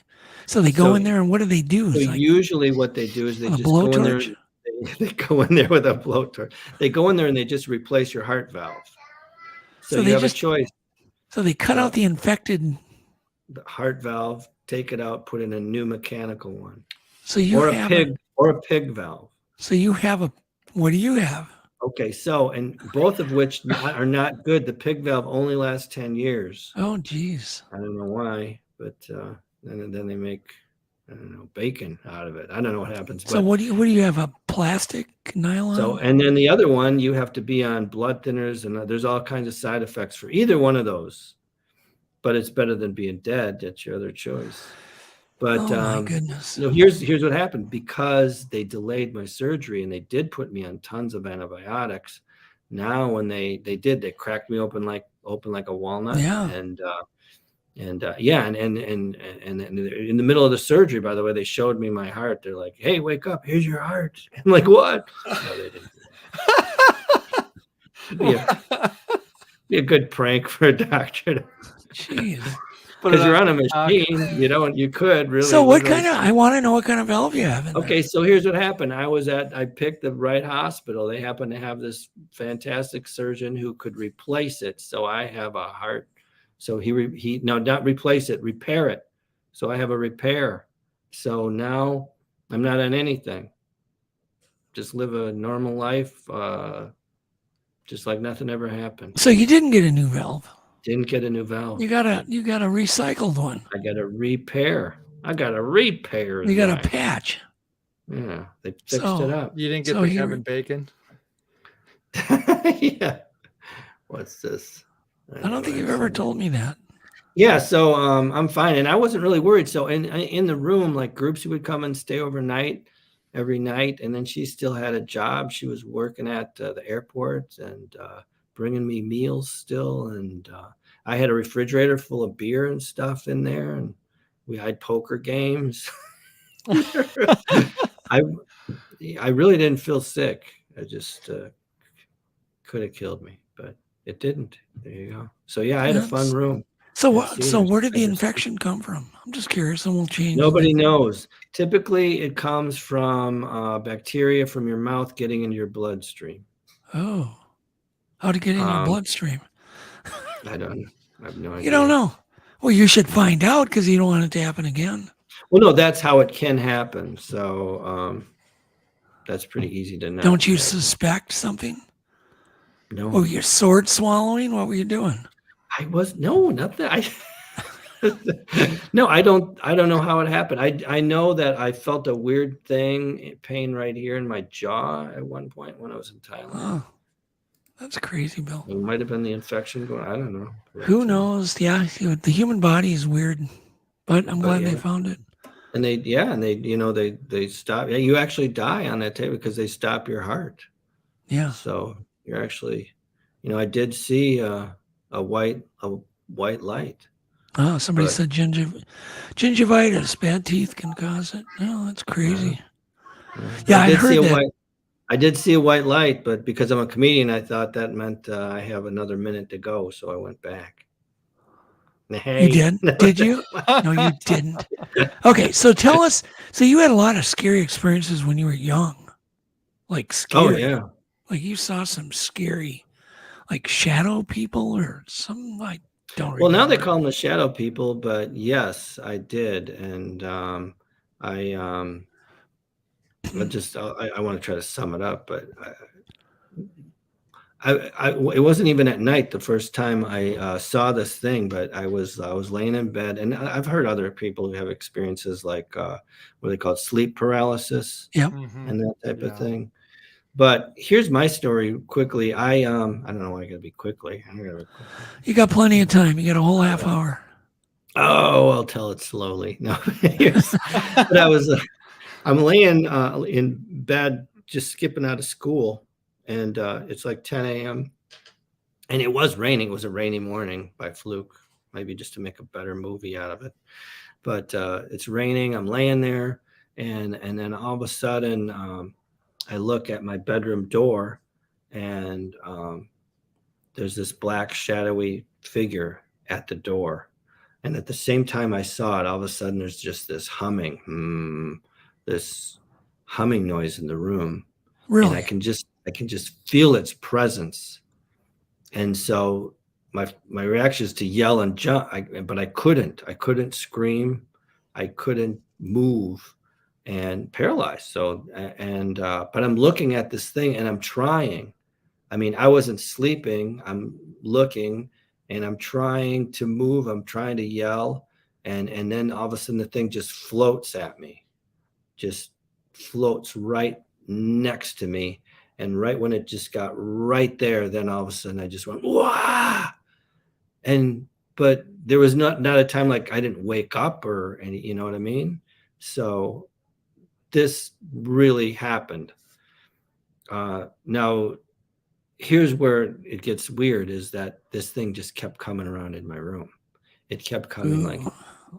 So they go in there, and what do they do? So usually what they do is they just go in there. They go in there with a blowtorch. They go in there and they just replace your heart valve. So you have a choice. So they cut out the infected the heart valve, take it out, put in a new mechanical one. So you or have a pig valve. So you have what do you have? Okay, and both of which are not good. The pig valve only lasts 10 years. Oh, geez. I don't know why, but then they make, I don't know, bacon out of it. I don't know what happens. So what do you have, a plastic nylon? So, and then the other one, you have to be on blood thinners, and there's all kinds of side effects for either one of those. But it's better than being dead. That's your other choice. But oh my goodness. Here's what happened. Because they delayed my surgery and they did put me on tons of antibiotics. Now when they cracked me open like a walnut. Yeah. And in the middle of the surgery, by the way, they showed me my heart. They're like, "Hey, wake up! Here's your heart." I'm like, "What?" No, they didn't. Yeah. be a good prank for a doctor. Jeez. Because you're on a machine, you could really. So what kind of? I want to know what kind of valve you have in there. Okay, so here's what happened. I picked the right hospital. They happen to have this fantastic surgeon who could replace it. So I have a heart. So not replace it, repair it. So I have a repair. So now I'm not on anything. Just live a normal life, just like nothing ever happened. So you didn't get a new valve. Didn't get a new valve. You got a recycled one. I got a repair. You got a patch. Yeah, they fixed it up. You didn't get the Kevin Bacon? Yeah. What's this? I don't think you've ever told me that. Yeah, so I'm fine, and I wasn't really worried. So in the room, like groups would come and stay overnight every night, and then she still had a job. She was working at the airport and bringing me meals still, and I had a refrigerator full of beer and stuff in there, and we had poker games. I really didn't feel sick. I just could have killed me, but it didn't. There you go. So yeah, I had a fun room. So where did the infection come from? I'm just curious, and we'll change. Nobody knows. Typically, it comes from bacteria from your mouth getting into your bloodstream. Oh, how to get in your bloodstream? I don't know. I have no idea. You don't know? Well, you should find out because you don't want it to happen again. Well, no, that's how it can happen. So that's pretty easy to know. Don't you suspect something? No. Oh, you're sword swallowing? What were you doing? Nothing. No, I don't know how it happened. I know that I felt a weird pain right here in my jaw at one point when I was in Thailand. Oh, that's crazy, Bill. It might have been the infection going. I don't know. Who knows? Yeah, the human body is weird, but I'm glad they found it. And they stop. Yeah, you actually die on that table because they stop your heart. Yeah. So you're actually, I did see a white light. Oh, somebody said gingivitis, bad teeth can cause it. Oh, that's crazy. Yeah, I heard that. I did see a white light, but because I'm a comedian, I thought that meant I have another minute to go, so I went back. Hey. You did? Did you? No, you didn't. Okay, so tell us. So you had a lot of scary experiences when you were young, like scary. Oh yeah. Like you saw some scary, like shadow people or something like. Don't well, remember. now they call them the shadow people, but yes, I did, and I want to try to sum it up, but it wasn't even at night the first time I saw this thing, but I was laying in bed, and I've heard other people who have experiences like what they call sleep paralysis, and that type of thing. But here's my story quickly. I don't know why I gotta be quickly. You got plenty of time. You got a whole half hour. Oh, I'll tell it slowly. No, but I'm laying in bed, just skipping out of school, and it's like 10 a.m. and it was raining. It was a rainy morning by fluke, maybe just to make a better movie out of it. But it's raining. I'm laying there, and then all of a sudden, I look at my bedroom door, and there's this black shadowy figure at the door. And at the same time I saw it, all of a sudden there's just this humming noise in the room. Really? And I can just feel its presence. And so my reaction is to yell and jump, but I couldn't scream. I couldn't move. And paralyzed. So, but I'm looking at this thing and I'm trying. I mean, I wasn't sleeping. I'm looking and I'm trying to move. I'm trying to yell. And then all of a sudden the thing just floats at me, just floats right next to me. And right when it just got right there, then all of a sudden I just went, wah! But there was not a time like I didn't wake up or any, you know what I mean? So this really happened. Now, here's where it gets weird: is that this thing just kept coming around in my room. It kept coming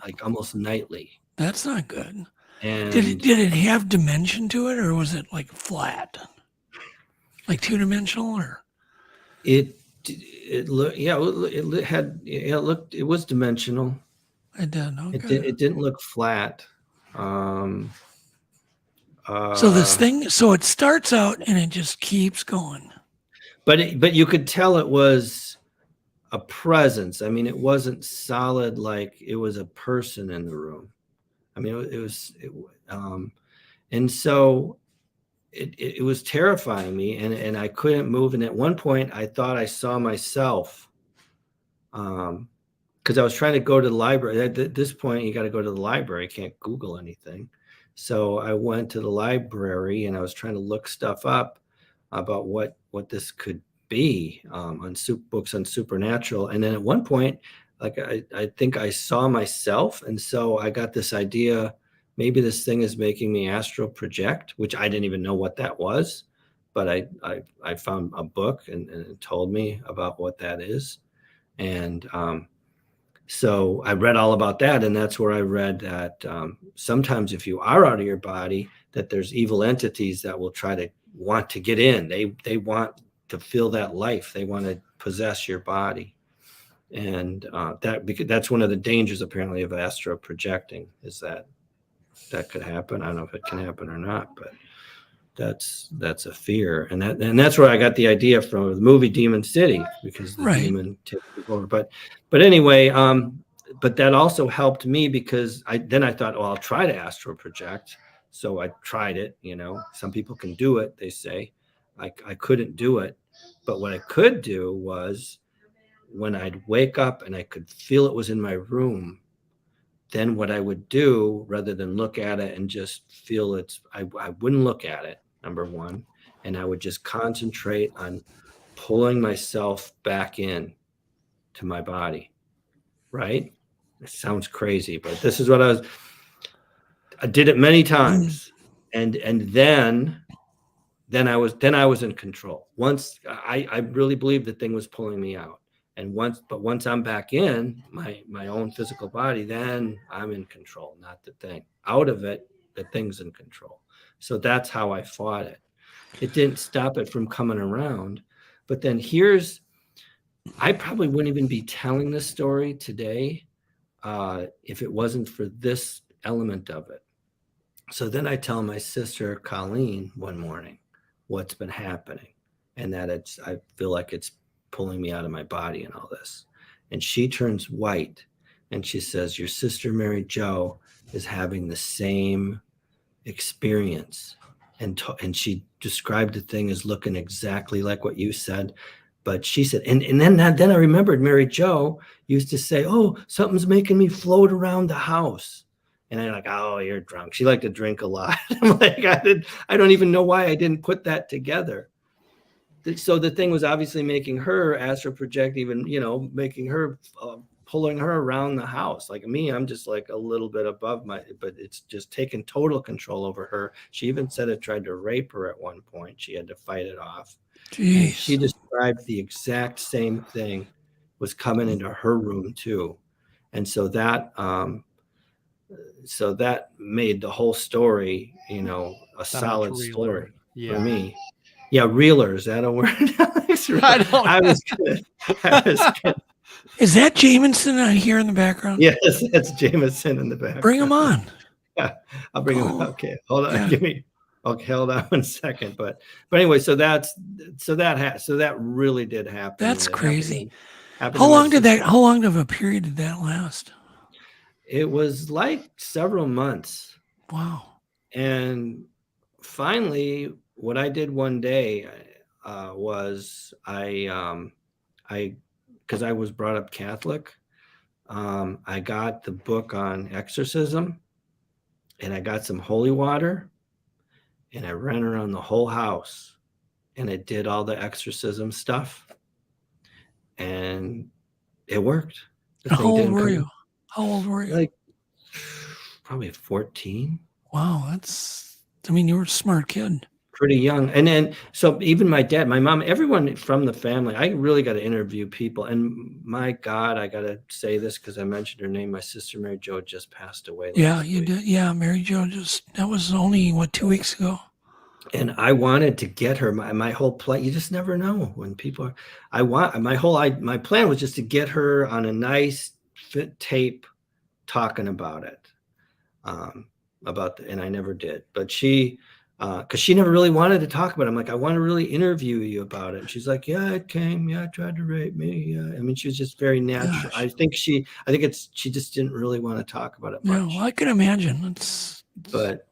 like almost nightly. That's not good. And did it have dimension to it, or was it like flat, like 2-dimensional, or? It It looked, yeah, it was dimensional. I did. It didn't look flat. So this thing, so it starts out and it just keeps going. But you could tell it was a presence. I mean, it wasn't solid like it was a person in the room. I mean, and so it was terrifying me, and I couldn't move. And at one point, I thought I saw myself, because I was trying to go to the library. At this point, you got to go to the library. I can't Google anything. So I went to the library and I was trying to look stuff up about what this could be on books on supernatural. And then at one point, like I think I saw myself, and so I got this idea, maybe this thing is making me astral project, which I didn't even know what that was, but I found a book and it told me about what that is. And so I read all about that, and that's where I read that sometimes if you are out of your body, that there's evil entities that will want to get in. They want to feel that life. They want to possess your body, and that's one of the dangers apparently of astral projecting, is that could happen. I don't know if it can happen or not, but that's a fear, and that's where I got the idea from the movie Demon City, because the demon took over. But anyway, but that also helped me, because I thought, well, I'll try to astral project. So I tried it. Some people can do it, they say. I couldn't do it, but what I could do was, when I'd wake up and I could feel it was in my room, then what I would do, rather than look at it and just feel I wouldn't look at it, number one, and I would just concentrate on pulling myself back in to my body, right? It sounds crazy, but this is what I did it many times. And then I was in control. Once I really believed the thing was pulling me out. And once I'm back in my own physical body, then I'm in control, not the thing. Out of it, the thing's in control. So that's how I fought it. It didn't stop it from coming around. But then I probably wouldn't even be telling this story today if it wasn't for this element of it. So then I tell my sister Colleen one morning what's been happening, and that I feel like it's pulling me out of my body and all this. And she turns white and she says, your sister Mary Jo is having the same experience. And she described the thing as looking exactly like what you said. But she said, and then I remembered Mary Jo used to say, oh, something's making me float around the house. And I'm like, oh, you're drunk. She liked to drink a lot. I'm like, I don't even know why I didn't put that together. So the thing was obviously making her astral project, even, making her, pulling her around the house. Like me, I'm just like a little bit above but it's just taken total control over her. She even said it tried to rape her at one point. She had to fight it off. Jeez. She described the exact same thing was coming into her room too. And so that made the whole story, a solid story for me. Yeah, reeler, is that a word? I don't know. I was good. Is that Jameson here in the background? Yes, that's Jameson in the background. Bring him on. Yeah, I'll bring him on. Okay, hold on. Yeah. Hold on 1 second. But anyway, so that really did happen. That's crazy. How long of a period did that last? It was like several months. Wow. And finally, what I did one day was because I was brought up Catholic, I got the book on exorcism, and I got some holy water, and I ran around the whole house, and it did all the exorcism stuff, and it worked. How old were you? Like probably 14. Wow, you were a smart kid. Pretty young. And then, so even my dad, my mom, everyone from the family, I really got to interview people. And my God, I got to say this because I mentioned her name. My sister, Mary Jo, just passed away. Yeah, you did. Yeah, Mary Jo that was only, 2 weeks ago? And I wanted to get her my whole plan. You just never know when people are, my plan was just to get her on a nice fit tape talking about it. And I never did, but she, cause she never really wanted to talk about it. I'm like, I want to really interview you about it. And she's like, yeah, it came. Yeah. It tried to rape me. Yeah. I mean, she was just very natural. Gosh. She just didn't really want to talk about it much. Yeah, well, I can imagine. But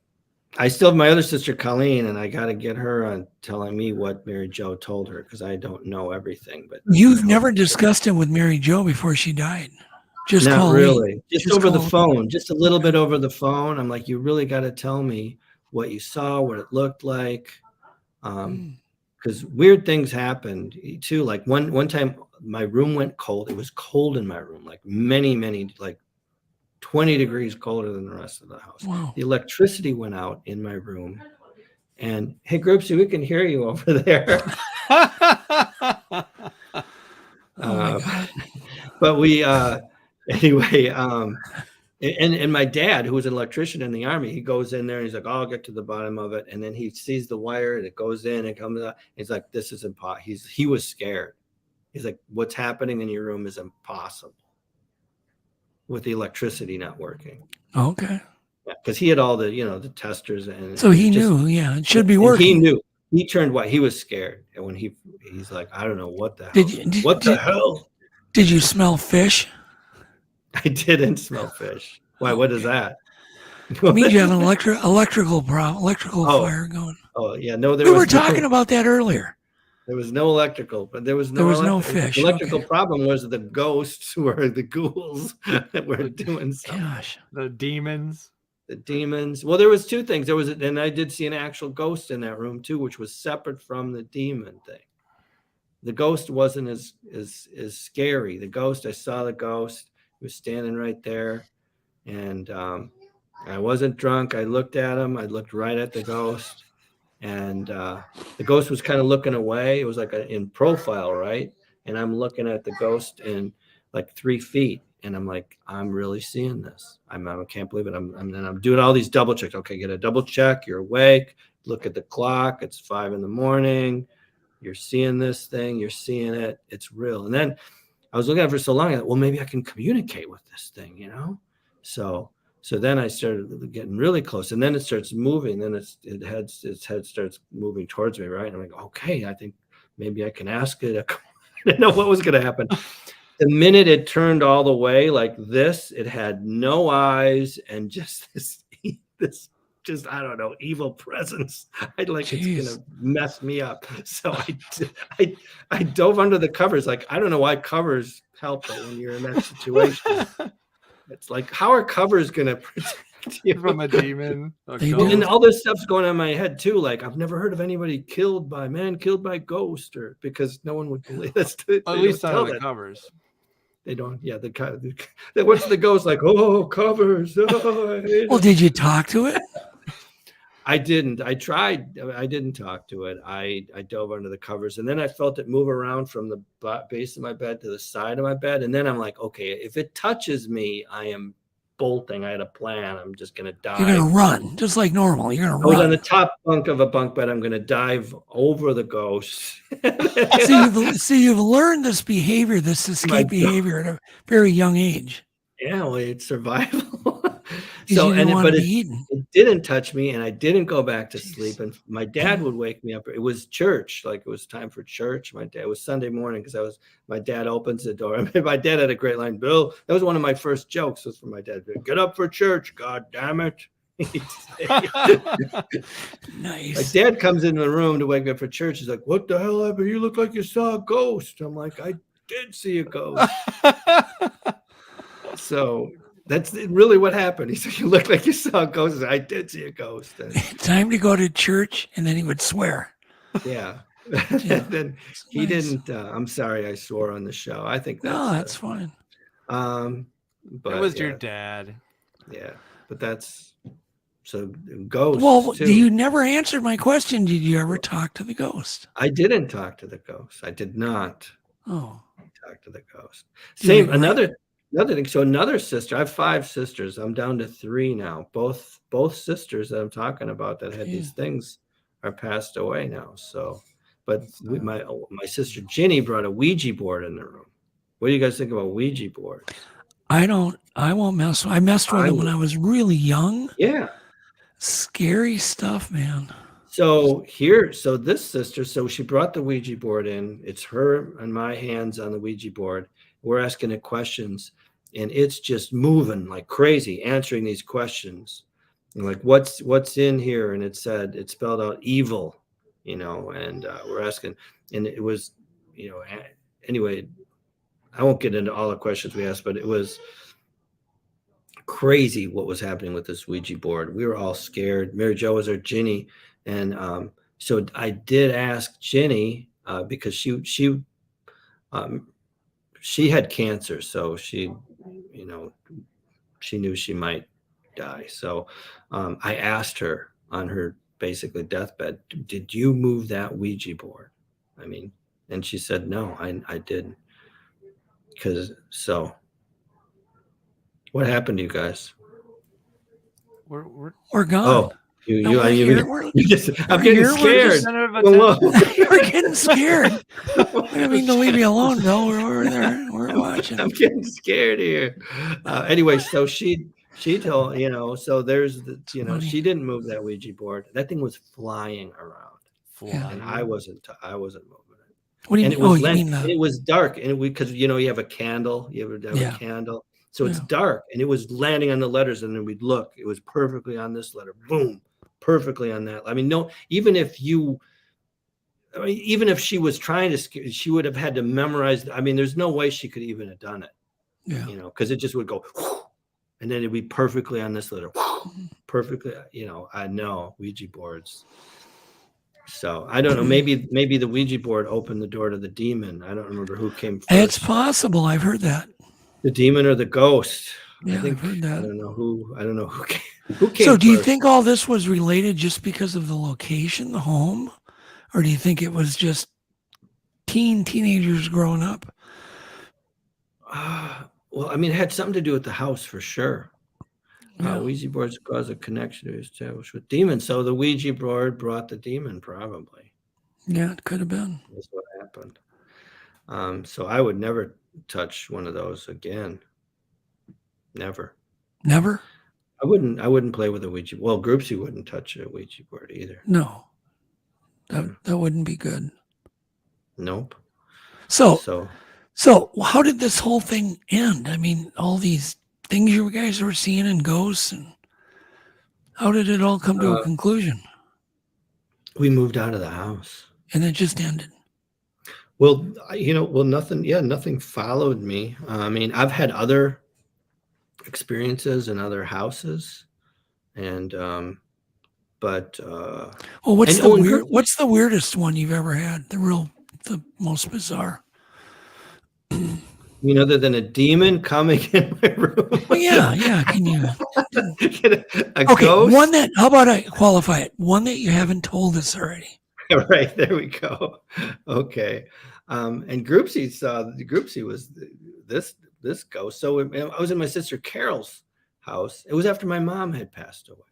I still have my other sister, Colleen, and I got to get her on telling me what Mary Jo told her, because I don't know everything. But You've never discussed it with Mary Jo before she died? Just not Colleen. really. Just over the phone, just a little bit over the phone. I'm like, you really got to tell me what you saw, what it looked like. Because weird things happened too. Like one time my room went cold. It was cold in my room, like many, like 20 degrees colder than the rest of the house. Wow. The electricity went out in my room. And hey, Groupsie, we can hear you over there. But we, anyway, and my dad, who was an electrician in the Army, he goes in there and he's like, oh, I'll get to the bottom of it. And then he sees the wire and it goes in and comes out. He's like, this is impossible. He was scared. He's like, what's happening in your room is impossible with the electricity not working. Okay. Because he had all the, the testers. And so he knew, it should be working. He knew. He turned white. He was scared. And when he's like, I don't know what the hell. What the hell? Did you smell fish? I didn't smell fish. Why? What is that? It means you have an electrical fire going. Oh yeah, no. We were talking about that earlier. There was no electrical, but there was no fish. The electrical problem was the ghosts were the ghouls that were doing something. Gosh, the demons. The demons. Well, there was two things. And I did see an actual ghost in that room too, which was separate from the demon thing. The ghost wasn't as scary. The ghost, I saw the ghost. He was standing right there, and I wasn't drunk. I looked at him. I looked right at the ghost, and the ghost was kind of looking away. It was like in profile, right? And I'm looking at the ghost in like 3 feet, and I'm like, I'm really seeing this. I can't believe it. I'm doing all these double checks. Okay, get a double check. You're awake. Look at the clock. It's 5 a.m. You're seeing this thing. You're seeing it. It's real. And then I was looking at it for so long. Well, maybe I can communicate with this thing, So then I started getting really close, and then it starts moving. Then its head starts moving towards me, right? And I'm like, okay, I think maybe I can ask it. I didn't know what was going to happen. The minute it turned all the way like this, it had no eyes and just this just, I don't know, evil presence. I'd like, Jeez. It's gonna mess me up. So I dove under the covers. Like, I don't know why covers help when you're in that situation. It's like, how are covers gonna protect you from a demon? And all this stuff's going on in my head too. Like, I've never heard of anybody killed by ghost, or because no one would believe this. At least not on the covers. They don't. Yeah, what's the ghost like? Oh, covers. Oh, well, did you talk to it? I didn't. I tried. I didn't talk to it. I dove under the covers, and then I felt it move around from the base of my bed to the side of my bed. And then I'm like, okay, if it touches me, I am bolting. I had a plan. I'm just going to dive. You're going to run, just like normal. You're going to run. I was on the top bunk of a bunk bed. I'm going to dive over the ghost. See, you've learned this behavior, this escape behavior at a very young age. Yeah, well, it's survival. So, but it didn't touch me, and I didn't go back to sleep. And my dad would wake me up. It was church, like it was time for church. It was Sunday morning because my dad opens the door. My dad had a great line, Bill. That was one of my first jokes. Was from my dad. Get up for church, God damn it. Nice. My dad comes into the room to wake me up for church. He's like, what the hell happened? You look like you saw a ghost. I'm like, I did see a ghost. So that's really what happened. He said, you look like you saw a ghost. I did see a ghost. Time to go to church, and then he would swear. Yeah. Then he didn't. I'm sorry I swore on the show. I think that's fine. But it was your dad. Yeah, but that's so ghosts. Well, too. You never answered my question. Did you ever talk to the ghost? I didn't talk to the ghost. I did not. Oh, talk to the ghost. Same. Another thing. So another sister. I have 5 sisters. I'm down to 3 now. Both sisters that I'm talking about that had these things. are passed away now. So, but my sister Ginny brought a Ouija board in the room. What do you guys think about Ouija boards? I won't mess. I messed with them when I was really young. Yeah. Scary stuff, man. So this sister, so she brought the Ouija board in. It's her and my hands on the Ouija board. We're asking it questions, and it's just moving like crazy, answering these questions. And like, what's in here? And it spelled out evil, and we're asking, and it was, anyway, I won't get into all the questions we asked, but it was crazy what was happening with this Ouija board. We were all scared. Mary Jo was our Ginny. And so I did ask Ginny because she had cancer. So she knew she might die. So I asked her on her basically deathbed, did you move that Ouija board? And she said, no, I didn't. So what happened to you guys? We're gone. Oh, I'm getting scared. We're getting scared. I didn't mean to leave you alone, Bill. We're there. We're watching. I'm getting scared here. Anyway, so she told, so there's the, she didn't move that Ouija board. That thing was flying around. And I wasn't moving it. What do you mean? It was dark, and because you have a candle, you have a candle, so it's dark, and it was landing on the letters, and then we'd look. It was perfectly on this letter, boom, perfectly on that. Even if she was trying to, she would have had to memorize. There's no way she could even have done it. Yeah, because it just would go, and then it'd be perfectly on this letter, perfectly. I know Ouija boards. So I don't know. Maybe the Ouija board opened the door to the demon. I don't remember who came first. It's possible. I've heard that. The demon or the ghost. Yeah, I've heard that. I don't know who came. So do you first. think all this was related just because of the location, the home, or do you think it was just teenagers growing up? Well, it had something to do with the house for sure. Yeah. Ouija boards cause a connection to establish with demons. So the Ouija board brought the demon, probably. Yeah, it could have been. That's what happened. So I would never touch one of those again. Never. Never? I wouldn't play with a Ouija. Well, Groupsie wouldn't touch a Ouija board either. No. That wouldn't be good. Nope. So how did this whole thing end? All these things you guys were seeing and ghosts, and how did it all come to a conclusion? We moved out of the house. And it just ended. Well, nothing followed me. I've had other experiences in other houses, and what's the weirdest one you've ever had? The most bizarre. Other than a demon coming in my room. Well, yeah. Can you? a ghost? One that. How about I qualify it? One that you haven't told us already. Right, there we go. Okay, and Groupsie was this ghost. So I was in my sister Carol's house. It was after my mom had passed away.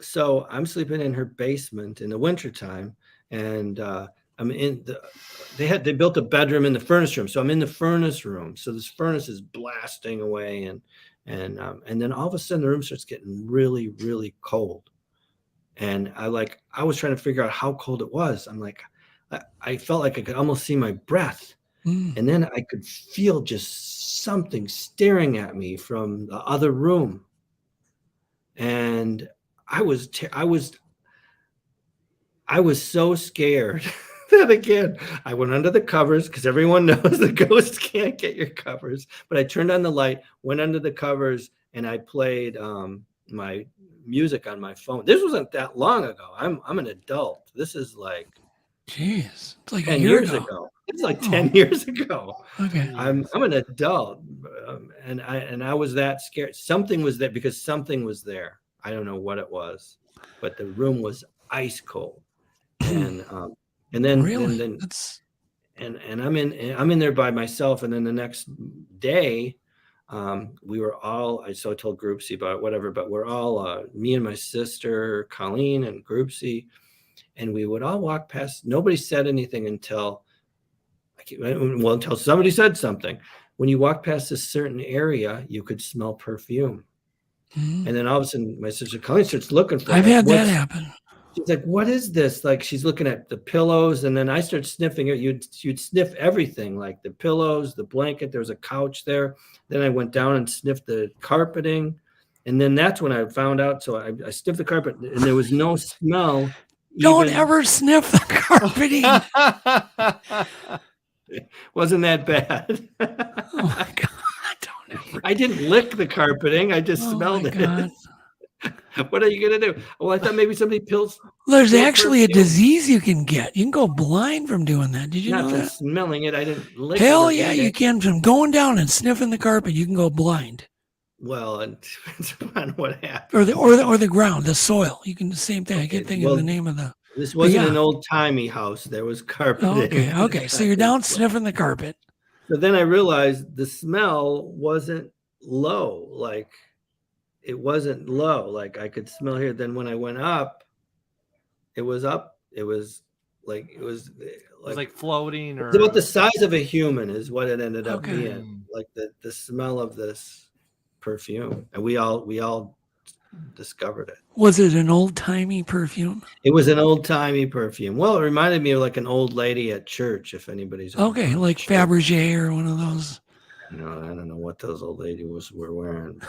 So I'm sleeping in her basement in the wintertime, and they built a bedroom in the furnace room. So I'm in the furnace room. So this furnace is blasting away, and then all of a sudden the room starts getting really, really cold. And I was trying to figure out how cold it was. I felt like I could almost see my breath. And then I could feel just something staring at me from the other room. And I was so scared that again, I went under the covers because everyone knows the ghosts can't get your covers. But I turned on the light, went under the covers, and I played my music on my phone. This wasn't that long ago. I'm an adult. This is jeez, it's like 10 years ago. It's 10 years ago. Okay. I'm an adult, and I was that scared. Something was there because something was there. I don't know what it was, but the room was ice cold. And then really? And I'm in there by myself. And then the next day, we were all, I told Groupsie about it, whatever, but we're all, me and my sister, Colleen and Groupsie, and we would all walk past. Nobody said anything until somebody said something. When you walk past a certain area, you could smell perfume. And then all of a sudden, my sister Colleen starts looking for it. I've had that happen. She's like, what is this? Like, she's looking at the pillows, and then I start sniffing it. You'd sniff everything, like the pillows, the blanket. There was a couch there. Then I went down and sniffed the carpeting. And then that's when I found out. So I sniffed the carpet, and there was no smell. Don't ever sniff the carpeting. Wasn't that bad? Oh my God. Don't ever. I didn't lick the carpeting. I just smelled it. What are you going to do? Well, I thought maybe somebody pills. There's actually a disease you can get. You can go blind from doing that. Did you know that? Smelling it, I didn't lick it. Hell yeah, you can. From going down and sniffing the carpet, you can go blind. Well, it depends on what happened. Or the ground, the soil. You can the same thing. I can't think of the name of the. This wasn't an old-timey house. There was carpeting. Okay. So you're down sniffing the carpet. So then I realized the smell wasn't low. Like, it wasn't low. Like, I could smell here. Then when I went up, it was up. It was like floating, or it's about the size of a human is what it ended up being. Like the smell of this perfume, and we all discovered it. Was it an old-timey perfume? It was an old-timey perfume. Well, it reminded me of like an old lady at church, if anybody's okay, like Fabergé or one of those. No, I don't know what those old ladies were wearing.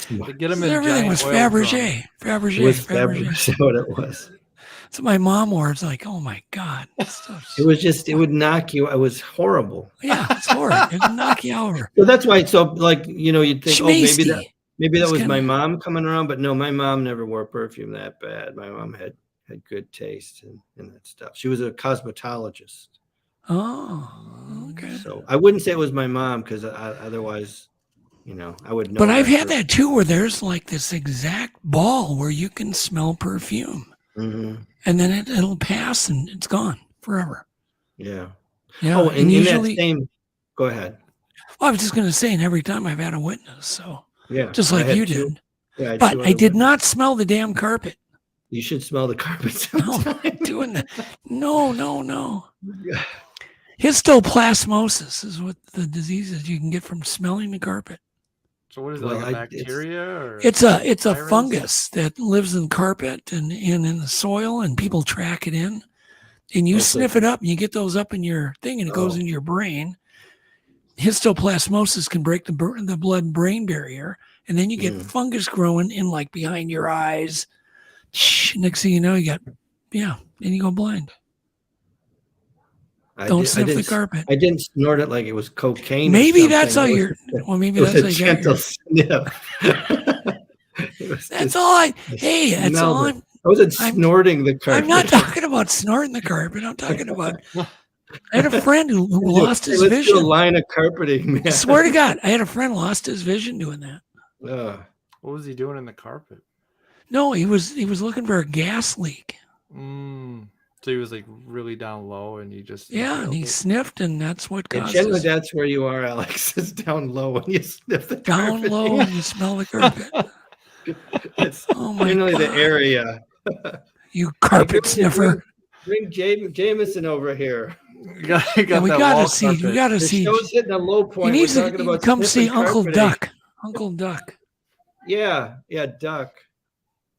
Everything was Fabergé. Fabergé, what it was. So my mom wore. It's like, oh my God. It was just, it would knock you. It was horrible. Yeah, it's horrible. It would knock you over. So that's why. So like, you'd think, Schmasty. maybe that was my mom coming around, but no, my mom never wore perfume that bad. My mom had good taste in that stuff. She was a cosmetologist. Oh, okay. So I wouldn't say it was my mom, because otherwise, I would know. But I've had that too, where there's like this exact ball where you can smell perfume, and then it'll pass and it's gone forever. Yeah. Yeah. Oh, and usually, in that same. Go ahead. Well, I was just going to say, and every time I've had a witness, so yeah, just like you did. Yeah, but I did not smell the damn carpet. You should smell the carpet. No, I'm not doing that. No. Histoplasmosis is what the disease is you can get from smelling the carpet. So what is it, like a bacteria? Or it's a virus? fungus that lives in carpet and in the soil, and people track it in. And you sniff it up, and you get those up in your thing, and it goes into your brain. Histoplasmosis can break the blood-brain barrier, and then you get fungus growing in like behind your eyes. Next thing you know, and you go blind. Don't sniff the carpet. I didn't snort it like it was cocaine. Maybe that's how you're. Well, maybe that's how you gentle sniff. That's all I. Hey, that's all I'm. I wasn't snorting the carpet. I'm not talking about snorting the carpet. I'm talking about. I had a friend who lost his Let's vision. do a line of carpeting, man. I swear to God, I had a friend lost his vision doing that. What was he doing in the carpet? No, he was looking for a gas leak. So he was like really down low, and he just and he sniffed, and that's what caused. Generally, that's where you are, Alex. Is down low when you sniff the down carpet. low and you smell the carpet. It's my generally the God. area. You carpet sniffer. Bring Jameson over here. We got We gotta see. The show's hitting a low point. He needs We're to talking about come see sniffing Uncle carpeting. Duck. Uncle Duck. Yeah, Duck.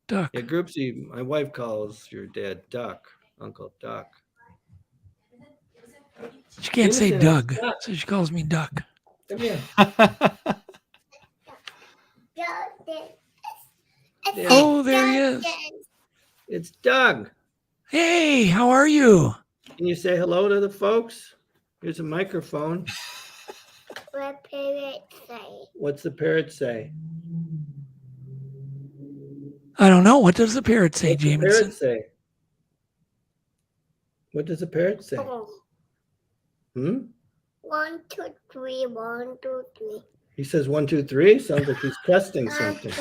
Duck. Yeah, Groupsie, my wife calls your dad Duck, Uncle Duck. She can't say Jameson, Doug, Duck. so she calls me Duck. Come here. Oh, there he is. It's Doug. Hey, how are you? Can you say hello to the folks? Here's a microphone. What parrot say? What's the parrot say? I don't know. What does the parrot say, What's the Jameson? parrot say? What does the parrot say? Oh. 1, 2, 3, 1, 2, 3. He says 1, 2, 3. Sounds like he's testing something.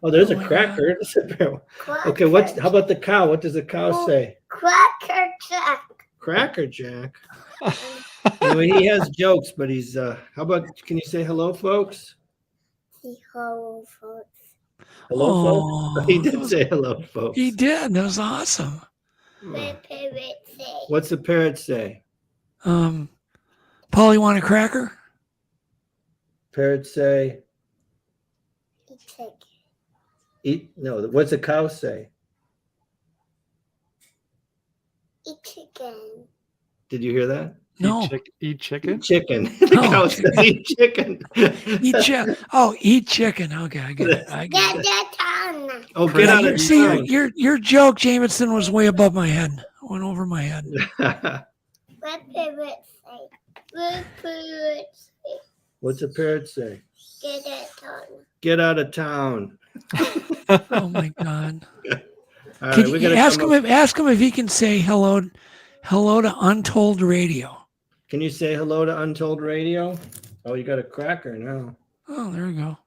Oh, there's a cracker. There's a parrot. Okay, how about the cow? What does the cow say? Cracker Jack. Cracker Jack. Anyway, he has jokes, but he's how about, can you say hello, folks? say hello, folks. Hello, folks. Oh, He did say hello, folks. he did. That was awesome. What parrot say? What's the parrot say? Paul, you want a cracker? Parrot say, Eat chicken. eat. No, what's the cow say? Eat chicken. Did you hear that? No. Eat chicken? Chicken. The Oh, cow says eat chicken. Eat chicken. Oh, eat chicken. Okay, I get it. I get Get it. that tongue. Oh, get Yeah, out of see, town. your joke, Jameson, was way above my head. Went over my head. What parrot say? What parrot say? What's a parrot say? Get that tongue. Get out of town. Oh my God. All Can right, we you gotta ask him if he can say hello to Untold Radio. Can you say hello to Untold Radio? Oh, you got a cracker now. Oh, there we go.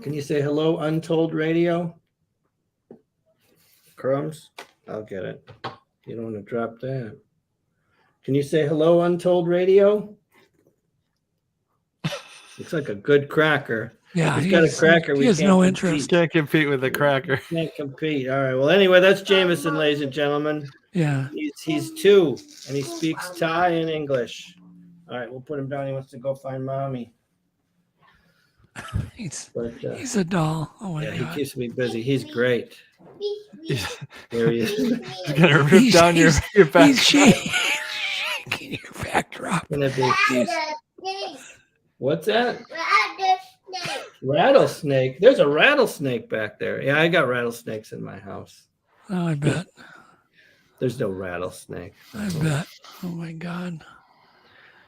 Can you say hello, Untold Radio? Crumbs? I'll get it. You don't want to drop that. Can you say hello, Untold Radio? Looks like a good cracker. Yeah, He's got a cracker. He has no interest. Can't compete with a cracker. Can't compete. All right. Well, anyway, that's Jameson, ladies and gentlemen. Yeah. He's 2, and he speaks Thai and English. All right, we'll put him down. He wants to go find mommy. He's But, a doll. Oh my yeah, God. he keeps me busy. He's great. There he is. He's gonna rip down your back. He's shaking your backdrop. What's that? Rattlesnake. There's a rattlesnake back there. Yeah, I got rattlesnakes in my house. Oh, I bet. There's no rattlesnake. I bet. Oh my God.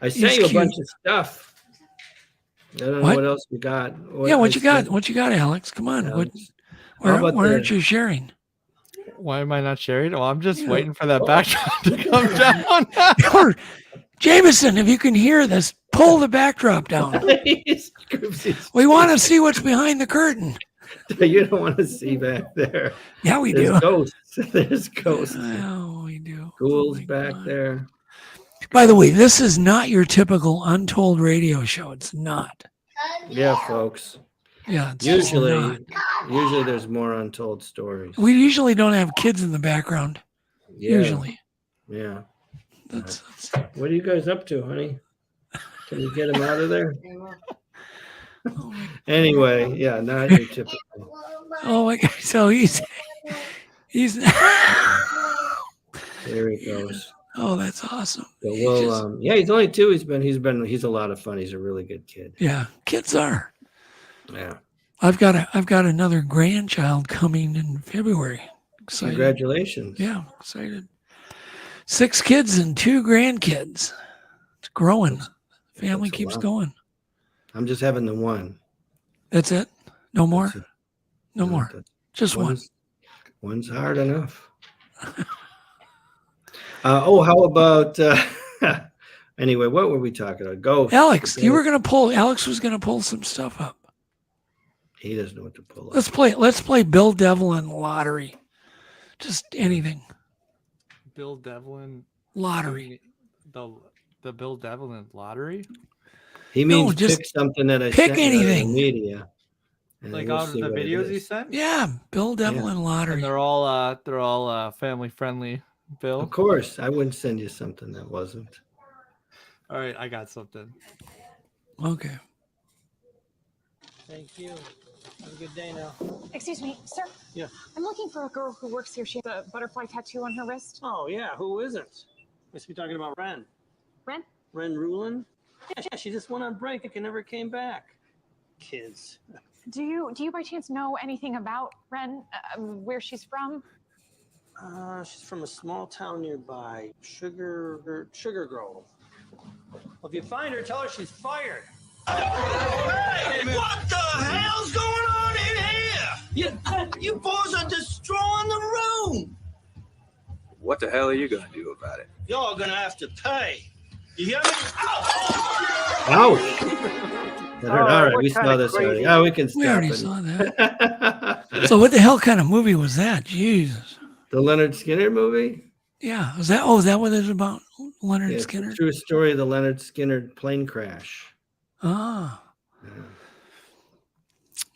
I sent He's you a cute. bunch of stuff. I don't know What? what else you got. Yeah, what you got? What you got, Alex? Come on. Yeah. What? How about Why the- aren't you sharing? Why am I not sharing? Well, I'm just waiting for that backdrop to come down. Or, Jameson, if you can hear this, pull the backdrop down. We want to see what's behind the curtain. You don't want to see back there. Yeah, we There's do. Ghosts. There's ghosts. Oh, we do. Ghouls back there. By the way, this is not your typical Untold radio show. It's not. Yeah, folks. Yeah, it's just not. Usually there's more untold stories. We usually don't have kids in the background. Yeah. Usually. Yeah. That's What are you guys up to, honey? Can you get him out of there? Anyway, yeah, not your typical. Oh my God. So he's There he goes. Oh, that's awesome. But we'll, yeah, he's only 2. He's a lot of fun. He's a really good kid. Yeah, kids are. Yeah. I've got another grandchild coming in February. Excited. Congratulations. Yeah, I'm excited. 6 kids and 2 grandkids. It's growing. Family That's a keeps lot. going. I'm just having the one. That's it? No more? That's it. No more. Just one. One's hard enough. How about anyway, what were we talking about? Ghosts. Alex, Alex was gonna pull some stuff up. He doesn't know what to pull up. Let's play Bill Devlin lottery. Just anything. Bill Devlin Lottery. The Bill Devlin lottery? He means just pick something that I pick sent you out of the anything. media. and Like we'll out of see the what it videos you is. sent? Yeah, Bill Devlin lottery. And they're all family friendly, Bill. Of course, I wouldn't send you something that wasn't. All right, I got something. Okay. Thank you. Have a good day now. Excuse me, sir. Yeah. I'm looking for a girl who works here. She has a butterfly tattoo on her wrist. Oh, yeah. Who isn't? Must be talking about Ren. Ren? Ren Rulin? Yeah, she just went on break and never came back. Kids. Do you by chance know anything about Ren? Where she's from? She's from a small town nearby, Sugar Grove. Well, if you find her, tell her she's fired. Hey, what the hell's going on in here? You boys are destroying the room. What the hell are you gonna do about it? Y'all gonna have to pay. You hear me? Ouch! All right, we saw this already. Oh, we can stop We already it. saw that. So what the hell kind of movie was that? Jesus. The Leonard Skinner movie? Yeah. Is that what it's about? Leonard Yeah, it's Skinner? the true story of the Leonard Skinner plane crash. Ah.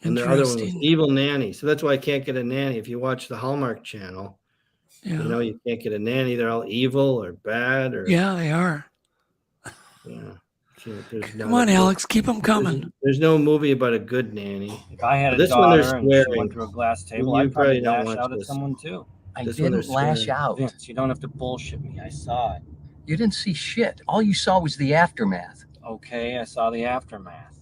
And the other one was Interesting. Evil Nanny. So that's why I can't get a nanny. If you watch the Hallmark Channel, Yeah. you know, you can't get a nanny. They're all evil or bad or Yeah, they are. yeah. There's Come on, Alex, keep them coming. There's no movie about a good nanny. If I had a This one, they're daughter and she swearing. went through a glass table, You I'd probably probably don't lash watch out at this. someone too. I This one, they're didn't lash swearing. out. Vince, you don't have to bullshit me. I saw it. You didn't see shit. All you saw was the aftermath. Okay, I saw the aftermath.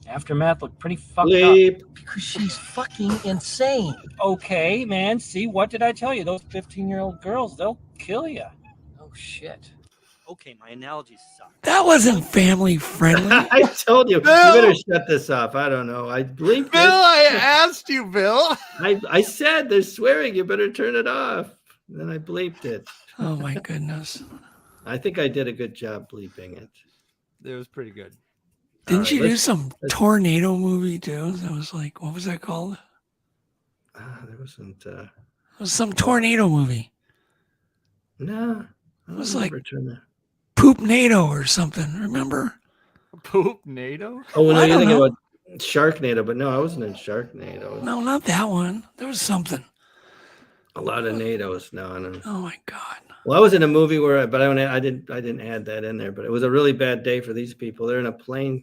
Aftermath looked pretty fucked Bleep. up. Because she's fucking insane. Okay, man. See, what did I tell you? Those 15-year-old girls, they'll kill you. Oh, shit. Okay, my analogies suck. That wasn't family friendly. I told you. Bill! You better shut this off. I don't know. I bleeped Bill, it. I asked you, Bill. I said they're swearing. You better turn it off. Then I bleeped it. Oh my goodness. I think I did a good job bleeping it. It was pretty good. Didn't right, you do let's- some tornado movie too? That was like, what was that called? There wasn't. It was some tornado movie. No. It was like Turn Poop NATO or something. Remember? Poop NATO? Oh, well, no, I you're don't thinking know. about Sharknado, but no, I wasn't in Sharknado. No, not that one. There was something. A lot of NATOs. No, no. Oh my God. Well, I was in a movie where, but I didn't add that in there. But it was a really bad day for these people. They're in a plane,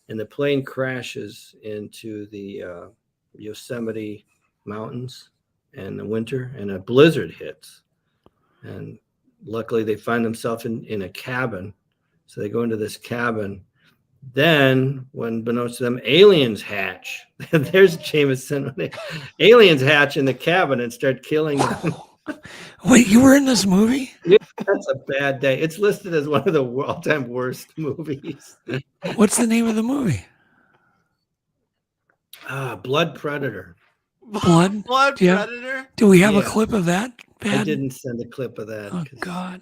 and the plane crashes into the Yosemite Mountains in the winter, and a blizzard hits. And luckily, they find themselves in a cabin. So they go into this cabin. Then, when beknownst to them, aliens hatch. There's Jameson. Aliens hatch in the cabin and start killing them. Wait, you were in this movie? Yeah, that's a bad day. It's listed as one of the all-time worst movies. What's the name of the movie? Blood Predator. Blood? Blood Do you- Predator? Do we have a Yeah. clip of that? I Bad? didn't send a clip of that. Oh 'cause God.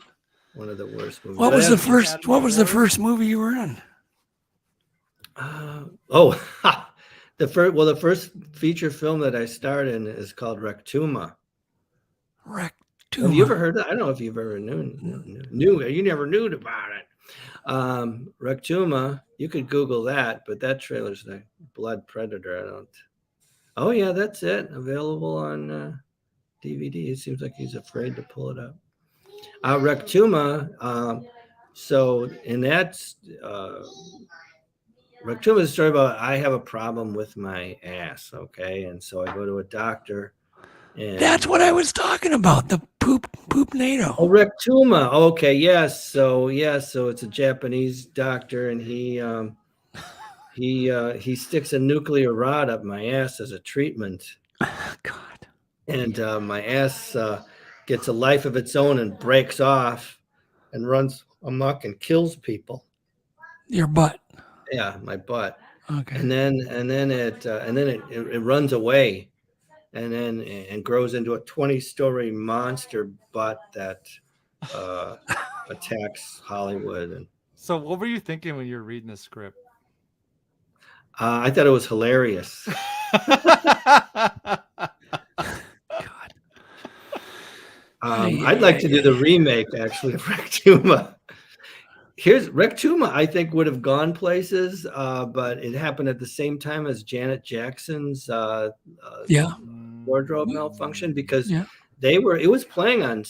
One of the worst movies. What But was I the have- first? What was the first movie you were in? The first feature film that I starred in is called Rectuma. Rectuma. Have you ever heard of that? I don't know if you've ever knew. You never knew about it. Rectuma, you could Google that, but that trailer's the Blood Predator. I don't. Oh yeah, that's it. Available on DVD. It seems like he's afraid to pull it up. Rectuma. So in that, Rectuma is a story about I have a problem with my ass. Okay, and so I go to a doctor. And That's what I was talking about. The poop NATO. Oh, Rectuma. Okay, yes. So it's a Japanese doctor, and he sticks a nuclear rod up my ass as a treatment. God. And my ass gets a life of its own and breaks off and runs amok and kills people. Your butt. Yeah, my butt. Okay. And then it runs away, and grows into a 20-story monster butt that attacks Hollywood. And So what were you thinking when you were reading the script? I thought it was hilarious. I'd like to do the remake actually of Rectuma. Here's Rectuma. I think would have gone places, but it happened at the same time as Janet Jackson's wardrobe malfunction because it was playing on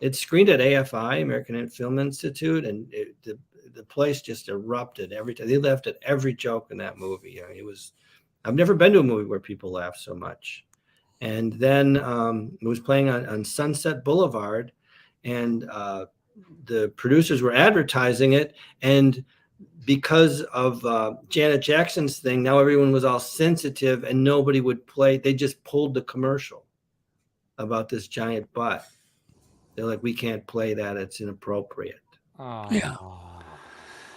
it screened at AFI, American Film Institute, and the place just erupted every time. They laughed at every joke in that movie. I mean, I've never been to a movie where people laugh so much. And then it was playing on Sunset Boulevard, and the producers were advertising it. And because of Janet Jackson's thing, now everyone was all sensitive and nobody would play. They just pulled the commercial about this giant butt. They're like, we can't play that. It's inappropriate. Yeah.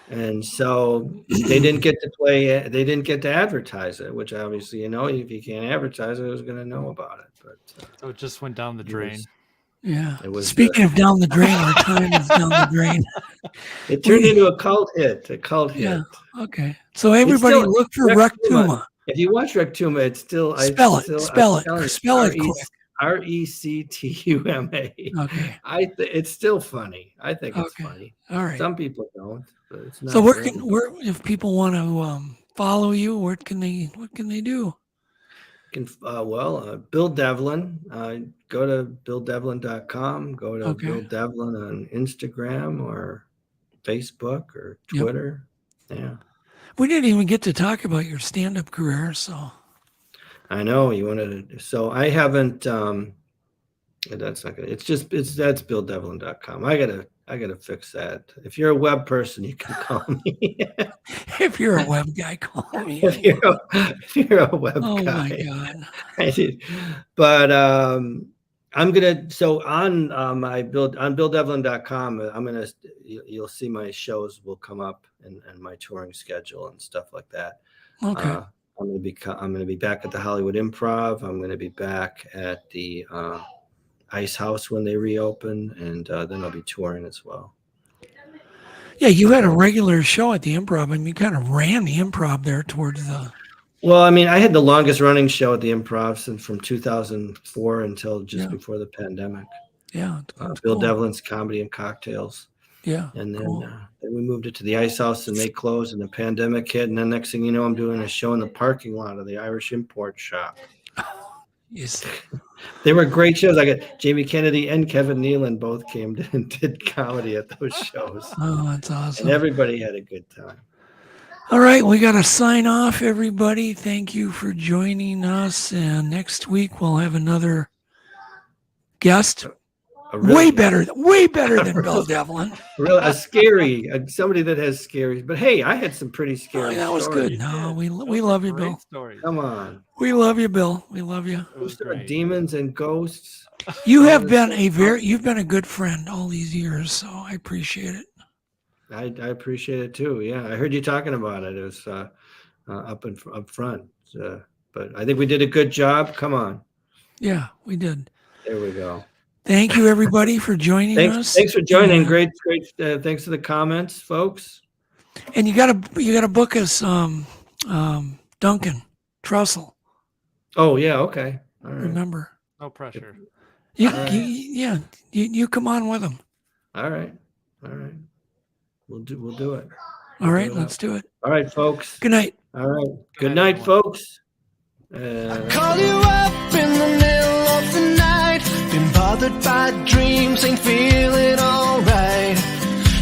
And so they didn't get to play. They didn't get to advertise it, which obviously, if you can't advertise it, who's going to know about it? But So it just went down the drain. Yeah. It was, Speaking of down the drain, our time is down the drain. it turned into a cult hit. Yeah. Okay. So everybody It's still- look for Rectuma. If you watch Rectuma, it's still Spell it quick. Rectuma. Okay. It's still funny. I think it's Okay. funny. All right. Some people don't, but it's not. So for everyone. if people want to follow you, what can they do? Bill Devlin. Go to BillDevlin.com. Go to Bill Devlin on Instagram or Facebook or Twitter. Yep. Yeah. We didn't even get to talk about your stand-up career, so. I know you wanted to. So I haven't. That's not good. That's BillDevlin.com. I gotta fix that. If you're a web person, you can call me. If you're a web guy, call me. If you're a web guy. Oh my God. But I'm gonna on my on BillDevlin.com. You'll see my shows will come up and my touring schedule and stuff like that. Okay. I'm gonna be back at the Hollywood Improv. I'm gonna be back at the Ice House when they reopen, and then I'll be touring as well. Yeah, you had a regular show at the Improv, and you kind of ran the Improv there towards the. Well, I mean, I had the longest running show at the Improv since from 2004 until just before the pandemic. Yeah, Bill Devlin's Comedy and Cocktails. Yeah, and then then we moved it to the Ice House, and they closed, and the pandemic hit, and then next thing you know, I'm doing a show in the parking lot of the Irish Import Shop. Yes. They were great shows. I got Jamie Kennedy and Kevin Nealon both came and did comedy at those shows. Oh, that's awesome. And everybody had a good time. All right, we got to sign off, everybody. Thank you for joining us. And next week we'll have another guest. Way better than Bill Devlin. Really, somebody that has scary. But hey, I had some pretty scary. That was good. No, we love you, Bill. Come on. We love you, Bill. We love you. Demons and ghosts. You have been you've been a good friend all these years, so I appreciate it. I appreciate it too. Yeah, I heard you talking about it. It was up front. But I think we did a good job. Come on. Yeah, we did. There we go. Thank you, everybody, for joining us. Thanks for joining. Great. Thanks for the comments, folks. And you gotta book us, Duncan Trussell. Oh yeah, okay. All right. Remember. No pressure. You come on with him. All right. We'll do it. All right, let's do it. All right, folks. Good night. All right. Good night, folks. Call you up in the middle of the night. Been bothered by dreams, ain't feeling alright.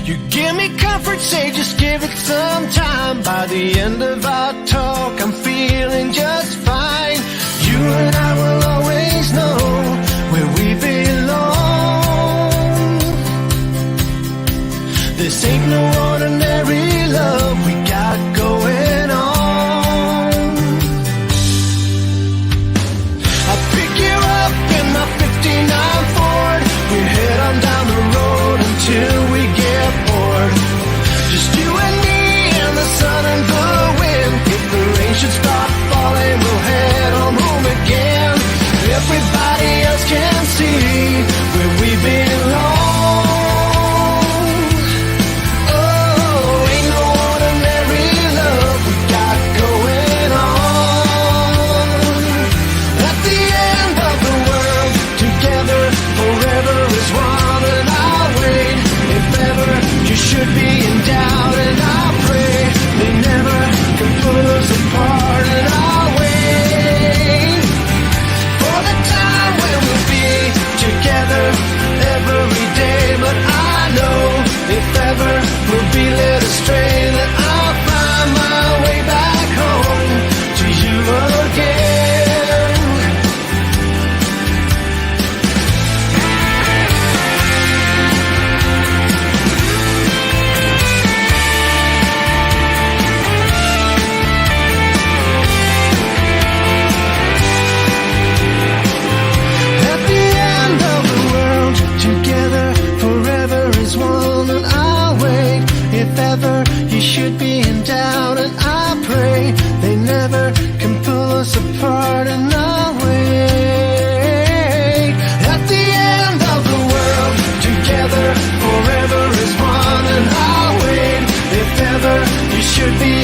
You give me comfort, say just give it some time. By the end of our talk, I'm feeling just fine. You and I will always know where we belong. This ain't no ordinary love we got going on. Head on down the road until we get bored. Just you and me and the sun and the wind. If the rain should start falling, we'll head on home again. Everybody else can see where we belong. Oh, ain't no ordinary love we got going on. At the end of the world, together forever is one, and I'll wait. If ever you should be in doubt, and I'll pray they never can pull us apart, and I'll wait for the time when we'll be together every day. But I know if ever we'll be led astray, that I'll find my way back home to you again. If ever you should be in doubt, and I pray they never can pull us apart, and I'll wait. At the end of the world, together forever is one, and I'll wait. If ever you should be